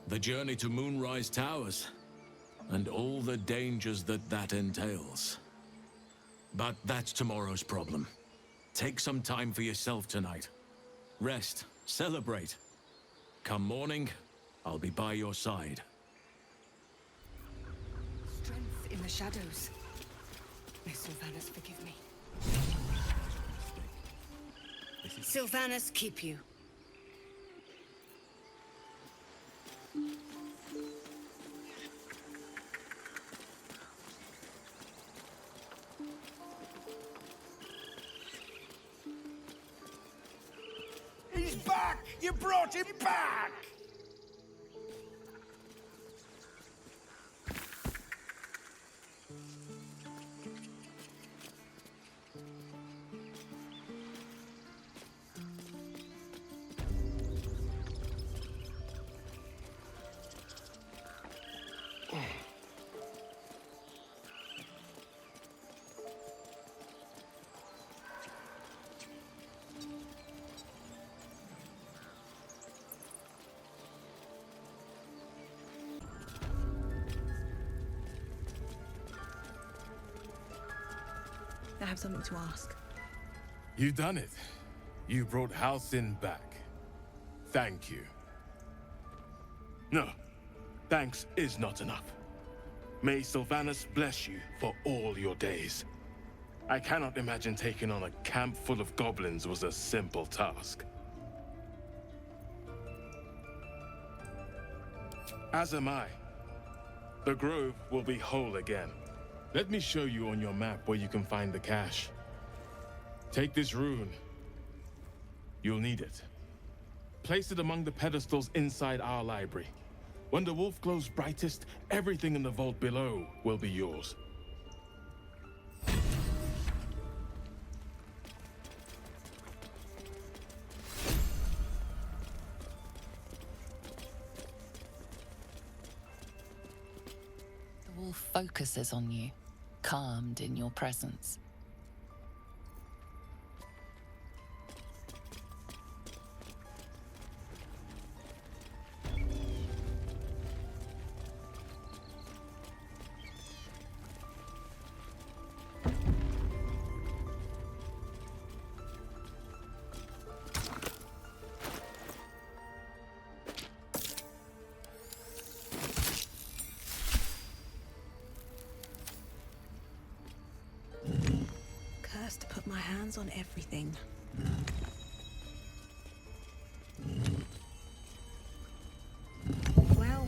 Speaker 4: The journey to Moonrise Towers, and all the dangers that entails. But that's tomorrow's problem. Take some time for yourself tonight. Rest, celebrate. Come morning, I'll be by your side.
Speaker 6: Strength in the shadows. May Sylvanas forgive me. Sylvanas keep you.
Speaker 1: He's back! You brought him back!
Speaker 2: I have something to ask.
Speaker 9: You done it. You brought Halcyon back. Thank you. No, thanks is not enough. May Sylvanas bless you for all your days. I cannot imagine taking on a camp full of goblins was a simple task. As am I. The Grove will be whole again. Let me show you on your map where you can find the cache. Take this rune. You'll need it. Place it among the pedestals inside our library. When the wolf glows brightest, everything in the vault below will be yours.
Speaker 11: The wolf focuses on you, calmed in your presence.
Speaker 2: Cursed to put my hands on everything. Well,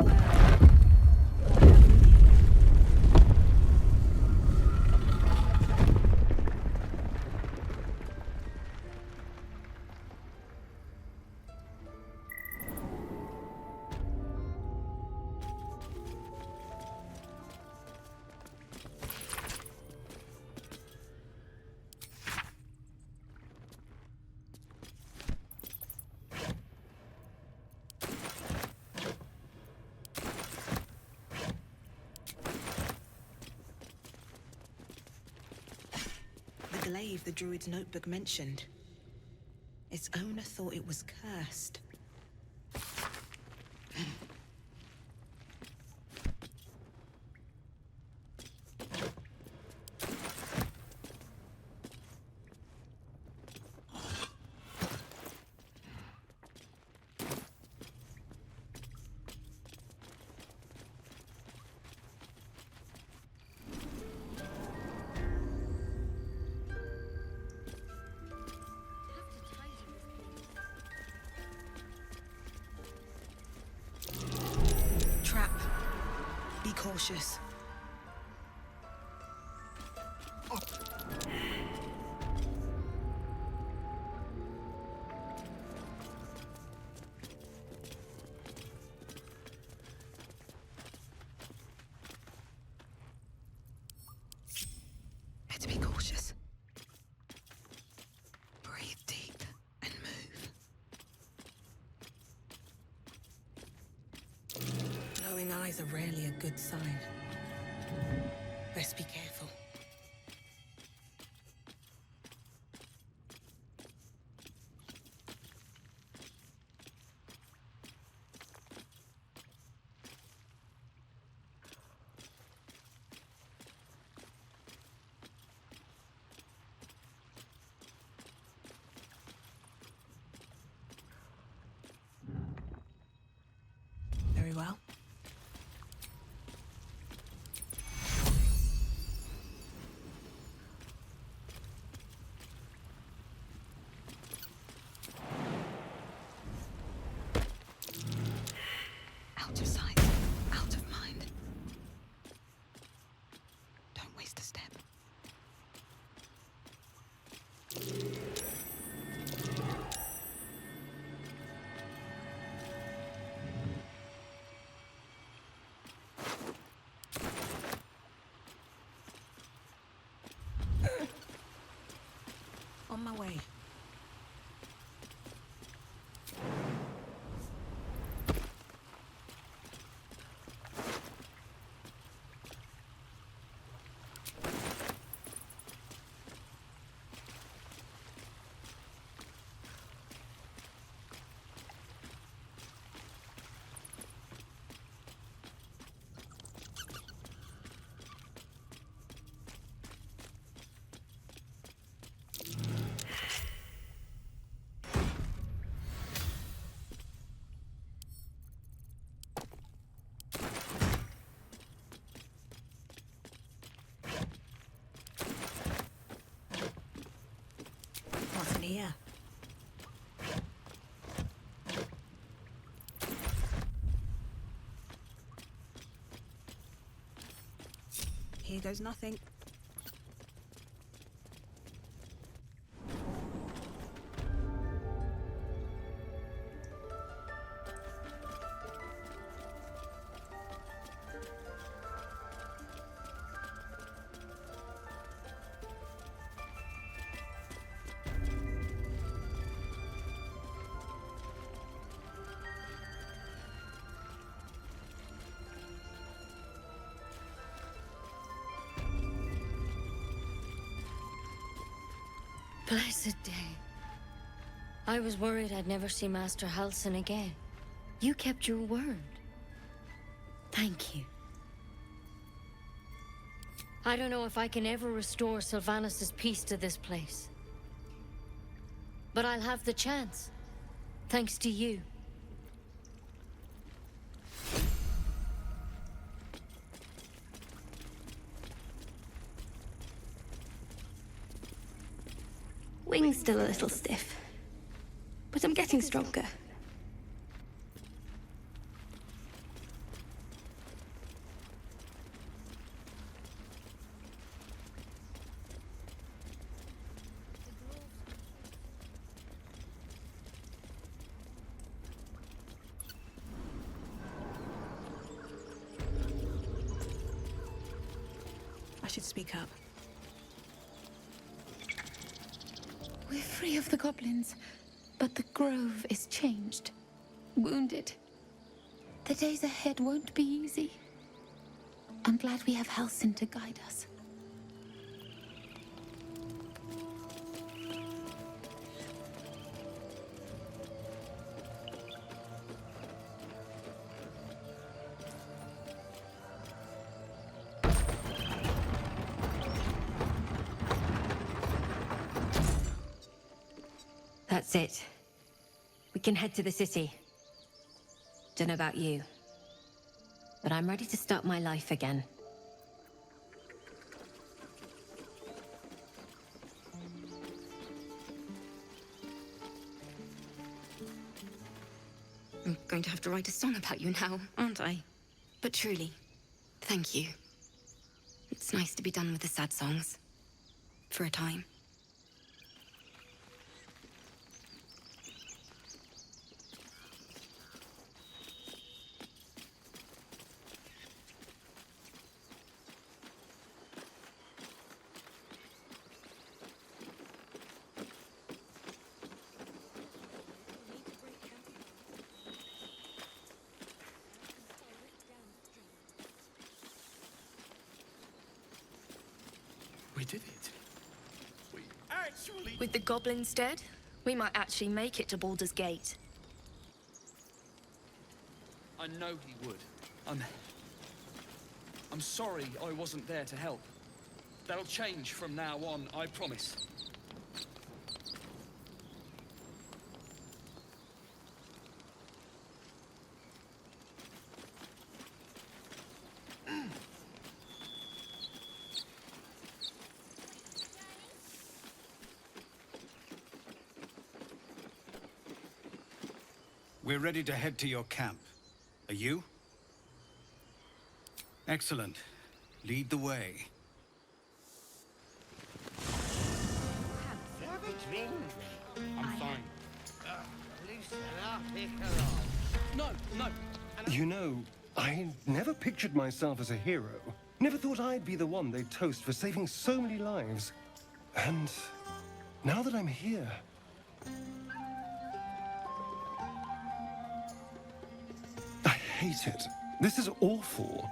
Speaker 2: the glaive the druid's notebook mentioned. Its owner thought it was cursed. cautious. Better be cautious. Breathe deep and move. Glowing eyes are rarely a good sign. Best be careful. Very well. Out of sight, out of mind. Don't waste a step. On my way. What's in here? Here goes nothing.
Speaker 12: Blessed day. I was worried I'd never see Master Halsin again. You kept your word. Thank you. I don't know if I can ever restore Sylvanus' peace to this place. But I'll have the chance. Thanks to you.
Speaker 3: Wing's still a little stiff, but I'm getting stronger.
Speaker 2: I should speak up.
Speaker 3: We're free of the goblins, but the grove is changed. Wounded. The days ahead won't be easy. I'm glad we have Halsin to guide us.
Speaker 12: That's it. We can head to the city. Don't know about you, but I'm ready to start my life again.
Speaker 3: I'm going to have to write a song about you now, aren't I? But truly,
Speaker 7: Thank you. It's nice to be done with the sad songs. For a time.
Speaker 8: We did it.
Speaker 10: With the goblins dead, we might actually make it to Baldur's Gate.
Speaker 15: I know he would. I'm sorry I wasn't there to help. That'll change from now on, I promise.
Speaker 23: We're ready to head to your camp. Are you? Excellent. Lead the way.
Speaker 13: Have a drink.
Speaker 15: I'm fine.
Speaker 13: Loosen up, Piccolo.
Speaker 15: No.
Speaker 18: You know, I never pictured myself as a hero. Never thought I'd be the one they'd toast for saving so many lives. And now that I'm here... I hate it. This is awful.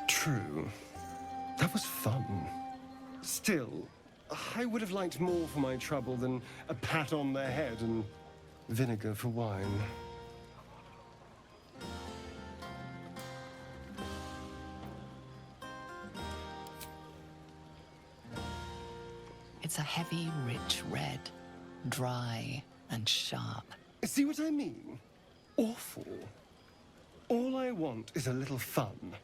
Speaker 18: True. That was fun. Still, I would have liked more for my trouble than a pat on the head and vinegar for wine.
Speaker 11: It's a heavy, rich red, dry and sharp.
Speaker 18: See what I mean? Awful. All I want is a little fun.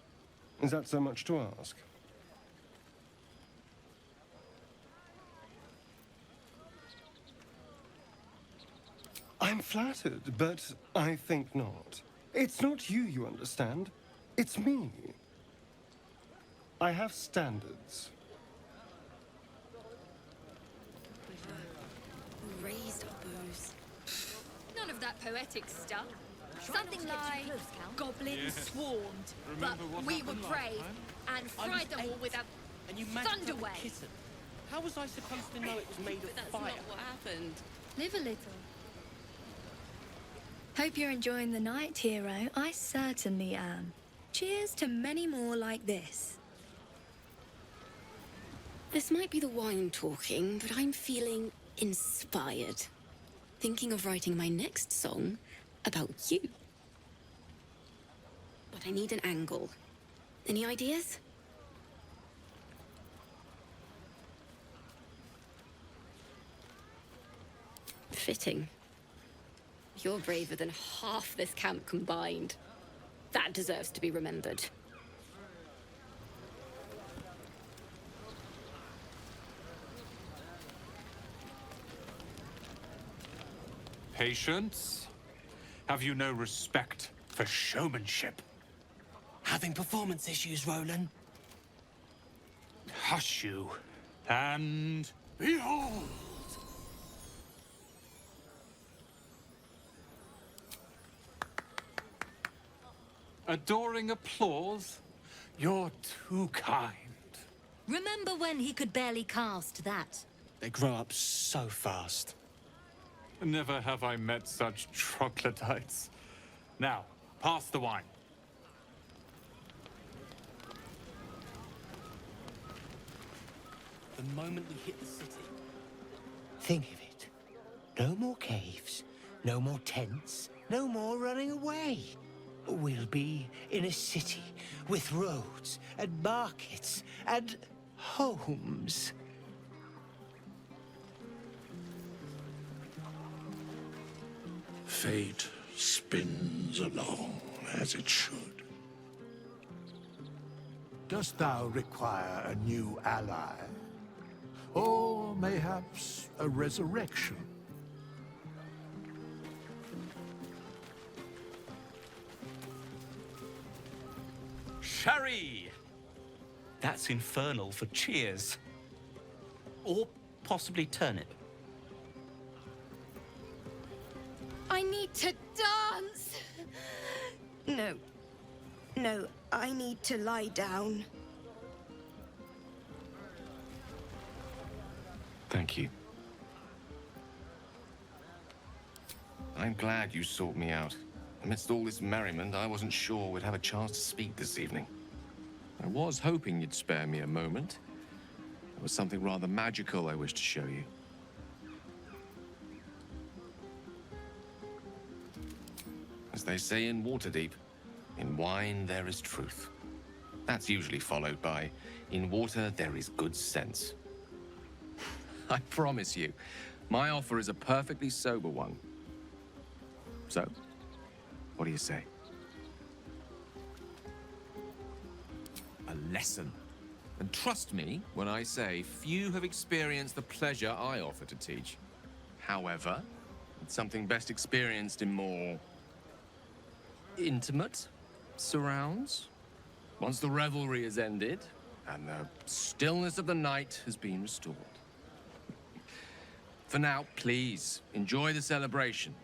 Speaker 18: Is that so much to ask? I'm flattered, but I think not. It's not you understand. It's me. I have standards.
Speaker 10: Raised our bows. None of that poetic stuff. Something like goblins swarmed, but we were brave and fried them all with a thunder wave.
Speaker 27: How was I supposed to know it was made of fire?
Speaker 10: That's not what happened. Live a little. Hope you're enjoying the night, hero. I certainly am. Cheers to many more like this.
Speaker 7: This might be the wine talking, but I'm feeling inspired. Thinking of writing my next song about you. But I need an angle. Any ideas? Fitting. You're braver than half this camp combined. That deserves to be remembered.
Speaker 26: Patience? Have you no respect for showmanship?
Speaker 19: Having performance issues, Roland?
Speaker 26: Hush you, and behold! Adoring applause? You're too kind.
Speaker 12: Remember when he could barely cast that?
Speaker 19: They grow up so fast.
Speaker 26: Never have I met such troglodytes. Now, pass the wine.
Speaker 19: The moment we hit the city. Think of it. No more caves, no more tents, no more running away. We'll be in a city with roads and markets and homes.
Speaker 16: Fate spins along as it should.
Speaker 1: Dost thou require a new ally? Or mayhaps a resurrection?
Speaker 8: Cherry! That's infernal for cheers.
Speaker 5: Or possibly turnip.
Speaker 10: I need to dance!
Speaker 14: No. No, I need to lie down.
Speaker 17: Thank you. I'm glad you sought me out. Amidst all this merriment, I wasn't sure we'd have a chance to speak this evening. I was hoping you'd spare me a moment. There was something rather magical I wished to show you. As they say in Waterdeep, in wine there is truth. That's usually followed by, in water there is good sense. I promise you, my offer is a perfectly sober one. So, what do you say? A lesson. And trust me when I say few have experienced the pleasure I offer to teach. However, it's something best experienced in more intimate surrounds. Once the revelry is ended and the stillness of the night has been restored. For now, please enjoy the celebration.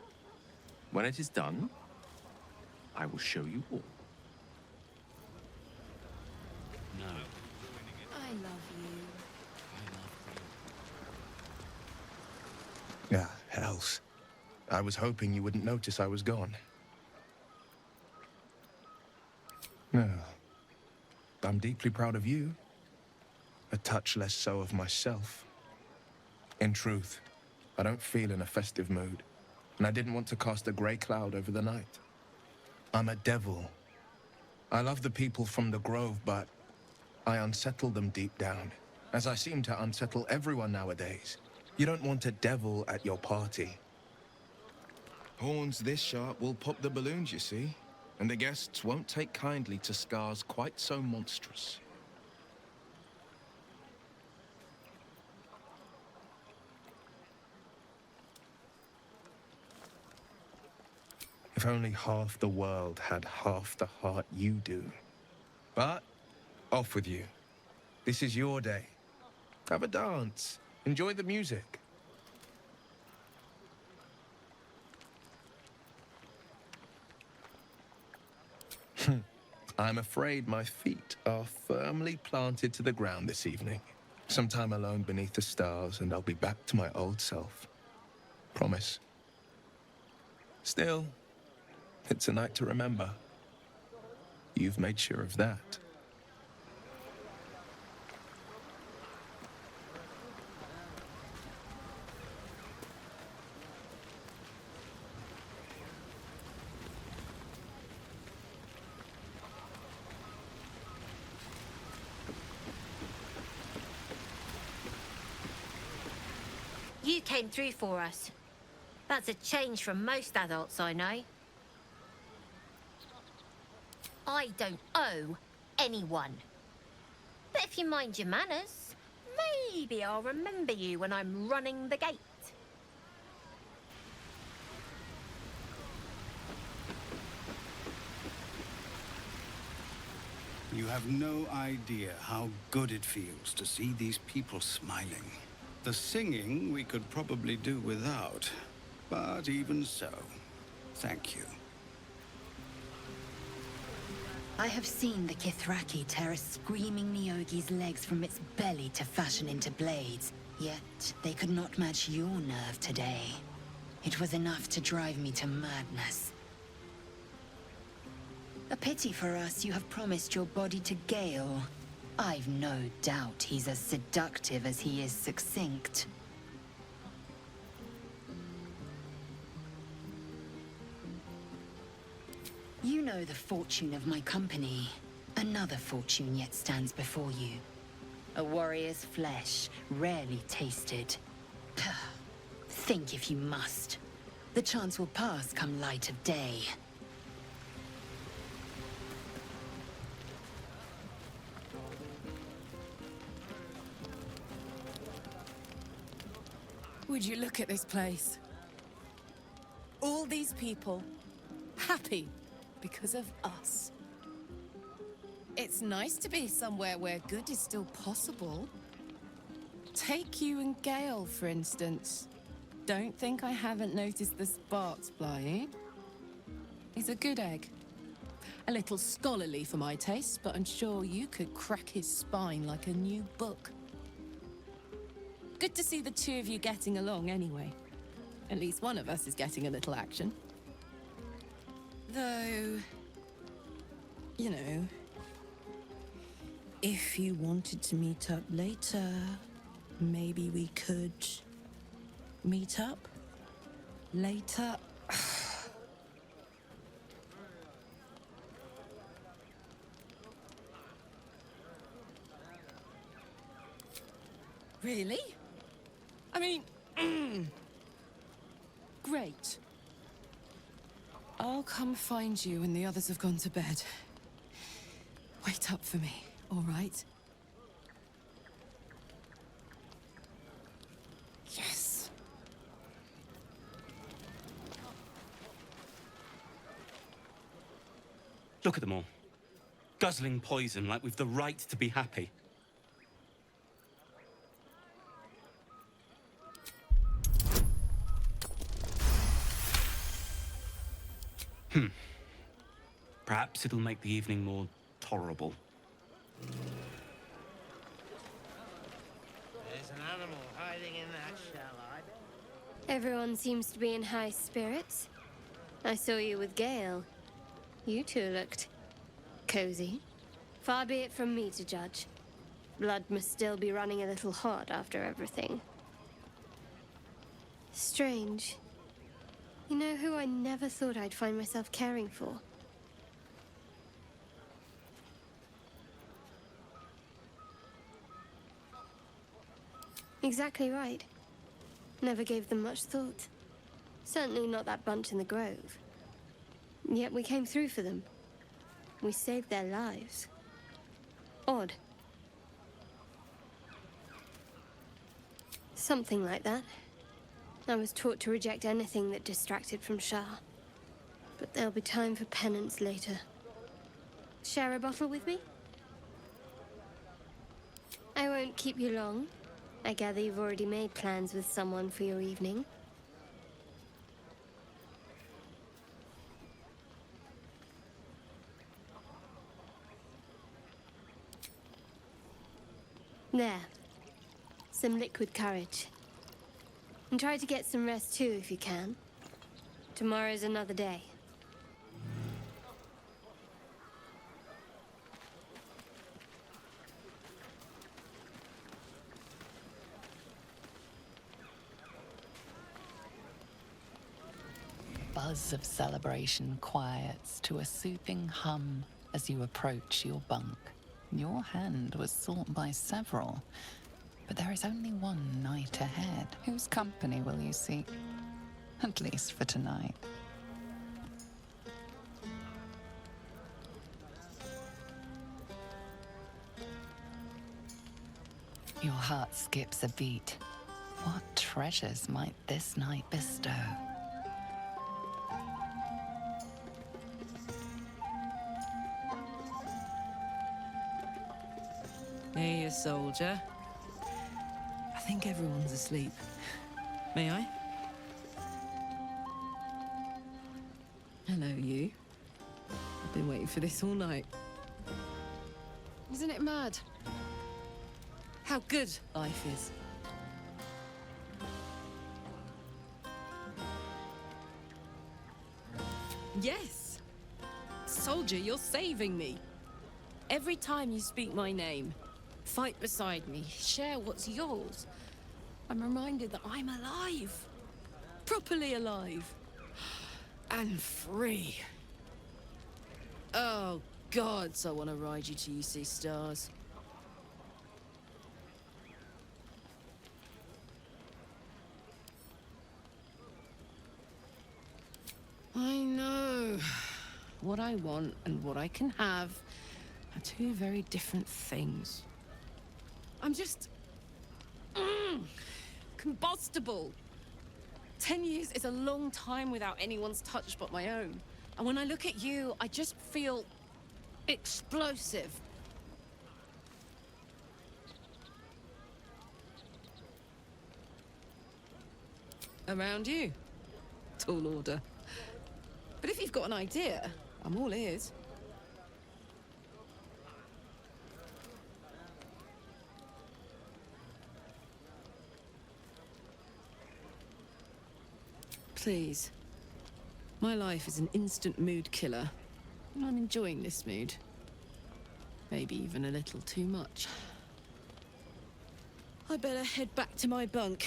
Speaker 17: When it is done, I will show you all.
Speaker 5: No.
Speaker 10: I love you.
Speaker 23: Ah, hells. I was hoping you wouldn't notice I was gone. No. I'm deeply proud of you. A touch less so of myself. In truth, I don't feel in a festive mood, and I didn't want to cast a grey cloud over the night. I'm a devil. I love the people from the Grove, but I unsettle them deep down, as I seem to unsettle everyone nowadays. You don't want a devil at your party. Horns this sharp will pop the balloons, you see, and the guests won't take kindly to scars quite so monstrous. If only half the world had half the heart you do. But, off with you. This is your day. Have a dance. Enjoy the music. I'm afraid my feet are firmly planted to the ground this evening. Some time alone beneath the stars, and I'll be back to my old self. Promise. Still, it's a night to remember. You've made sure of that.
Speaker 12: You came through for us. That's a change from most adults I know. I don't owe anyone. But if you mind your manners, maybe I'll remember you when I'm running the gate.
Speaker 23: You have no idea how good it feels to see these people smiling. The singing we could probably do without, but even so, thank you.
Speaker 2: I have seen the Kithraki tear a screaming Neogi's legs from its belly to fashion into blades, yet they could not match your nerve today. It was enough to drive me to madness. A pity for us you have promised your body to Gale. I've no doubt he's as seductive as he is succinct. You know the fortune of my company. Another fortune yet stands before you. A warrior's flesh, rarely tasted. Think if you must. The chance will pass come light of day.
Speaker 6: Would you look at this place? All these people, happy because of us.
Speaker 4: It's nice to be somewhere where good is still possible. Take you and Gale, for instance. Don't think I haven't noticed the sparks flying. He's a good egg. A little scholarly for my taste, but I'm sure you could crack his spine like a new book. Good to see the two of you getting along anyway. At least one of us is getting a little action. Though, you know, if you wanted to meet up later, maybe we could meet up later. Really? I mean, great. I'll come find you when the others have gone to bed. Wait up for me, all right? Yes.
Speaker 5: Look at them all. Guzzling poison like we've the right to be happy. Perhaps it'll make the evening more tolerable.
Speaker 19: There's an animal hiding in that shell, I bet.
Speaker 12: Everyone seems to be in high spirits. I saw you with Gale. You two looked cozy. Far be it from me to judge. Blood must still be running a little hot after everything. Strange. You know who I never thought I'd find myself caring for? Exactly right. Never gave them much thought. Certainly not that bunch in the grove. Yet we came through for them. We saved their lives. Odd. Something like that. I was taught to reject anything that distracted from Shah. But there'll be time for penance later. Share a bottle with me? I won't keep you long. I gather you've already made plans with someone for your evening. There. Some liquid courage. And try to get some rest too if you can. Tomorrow's another day.
Speaker 11: Buzz of celebration quiets to a soothing hum as you approach your bunk. Your hand was sought by several, but there is only one night ahead. Whose company will you seek? At least for tonight. Your heart skips a beat. What treasures might this night bestow?
Speaker 4: Hey, soldier. I think everyone's asleep. May I? Hello, you. I've been waiting for this all night. Isn't it mad? How good life is. Yes! Soldier, you're saving me. Every time you speak my name, fight beside me, share what's yours, I'm reminded that I'm alive. Properly alive. And free. Oh, gods, I want to ride you till you see stars. I know. What I want and what I can have are two very different things. I'm just... combustible. 10 years is a long time without anyone's touch but my own. And when I look at you, I just feel explosive. Around you. Tall order. But if you've got an idea, I'm all ears. Please. My life is an instant mood killer. And I'm enjoying this mood. Maybe even a little too much. I better head back to my bunk.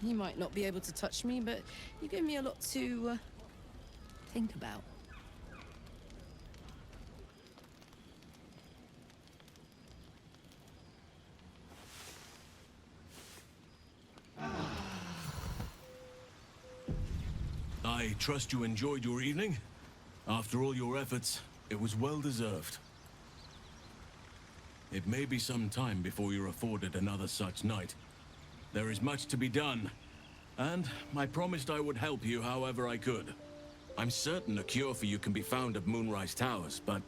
Speaker 4: You might not be able to touch me, but you give me a lot to think about.
Speaker 3: I trust you enjoyed your evening. After all your efforts, it was well deserved. It may be some time before you're afforded another such night. There is much to be done, and I promised I would help you however I could. I'm certain a cure for you can be found at Moonrise Towers, but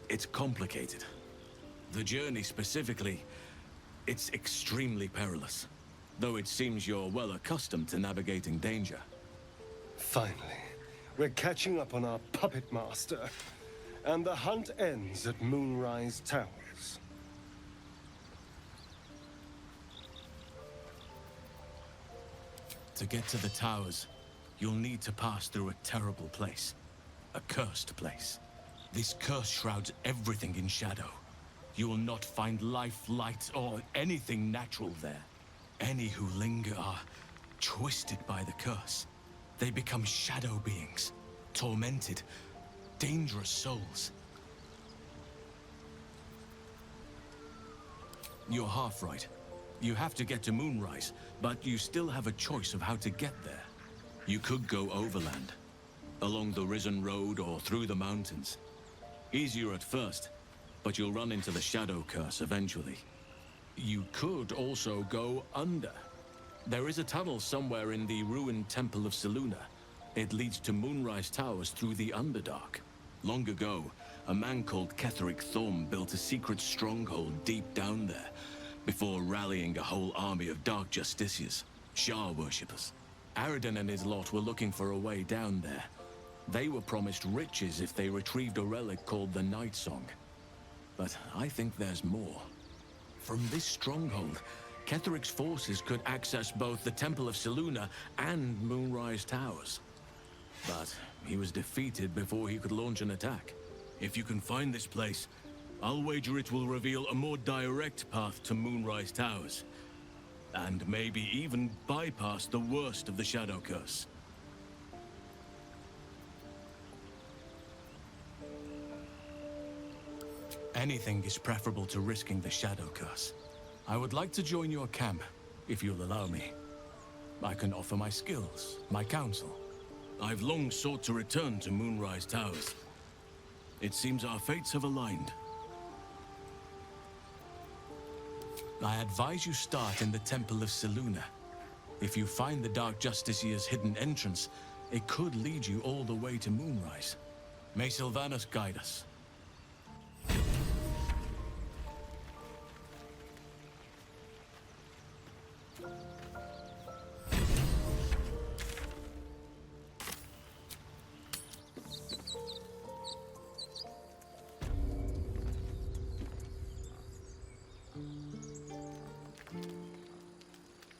Speaker 3: it's complicated. The journey specifically, it's extremely perilous, though it seems you're well accustomed to navigating danger.
Speaker 18: Finally, we're catching up on our puppet master, and the hunt ends at Moonrise Towers.
Speaker 3: To get to the towers, you'll need to pass through a terrible place. A cursed place. This curse shrouds everything in shadow. You will not find life, light, or anything natural there. Any who linger are twisted by the curse. They become shadow beings, tormented, dangerous souls. You're half right. You have to get to Moonrise, but you still have a choice of how to get there. You could go overland, along the Risen Road or through the mountains. Easier at first, but you'll run into the shadow curse eventually. You could also go under. There is a tunnel somewhere in the ruined Temple of Absoluta. It leads to Moonrise Towers through the Underdark. Long ago, a man called Ketheric Thorm built a secret stronghold deep down there, before rallying a whole army of Dark Justiciars, Shah worshippers. Aridin and his lot were looking for a way down there. They were promised riches if they retrieved a relic called the Night Song. But I think there's more. From this stronghold, Ketheric's forces could access both the Temple of Absoluta and Moonrise Towers. But he was defeated before he could launch an attack. If you can find this place, I'll wager it will reveal a more direct path to Moonrise Towers. And maybe even bypass the worst of the Shadow Curse. Anything is preferable to risking the Shadow Curse. I would like to join your camp, if you'll allow me. I can offer my skills, my counsel. I've long sought to return to Moonrise Towers. It seems our fates have aligned. I advise you start in the Temple of Absoluta. If you find the Dark Justiciar's hidden entrance, it could lead you all the way to Moonrise. May Sylvanas guide us.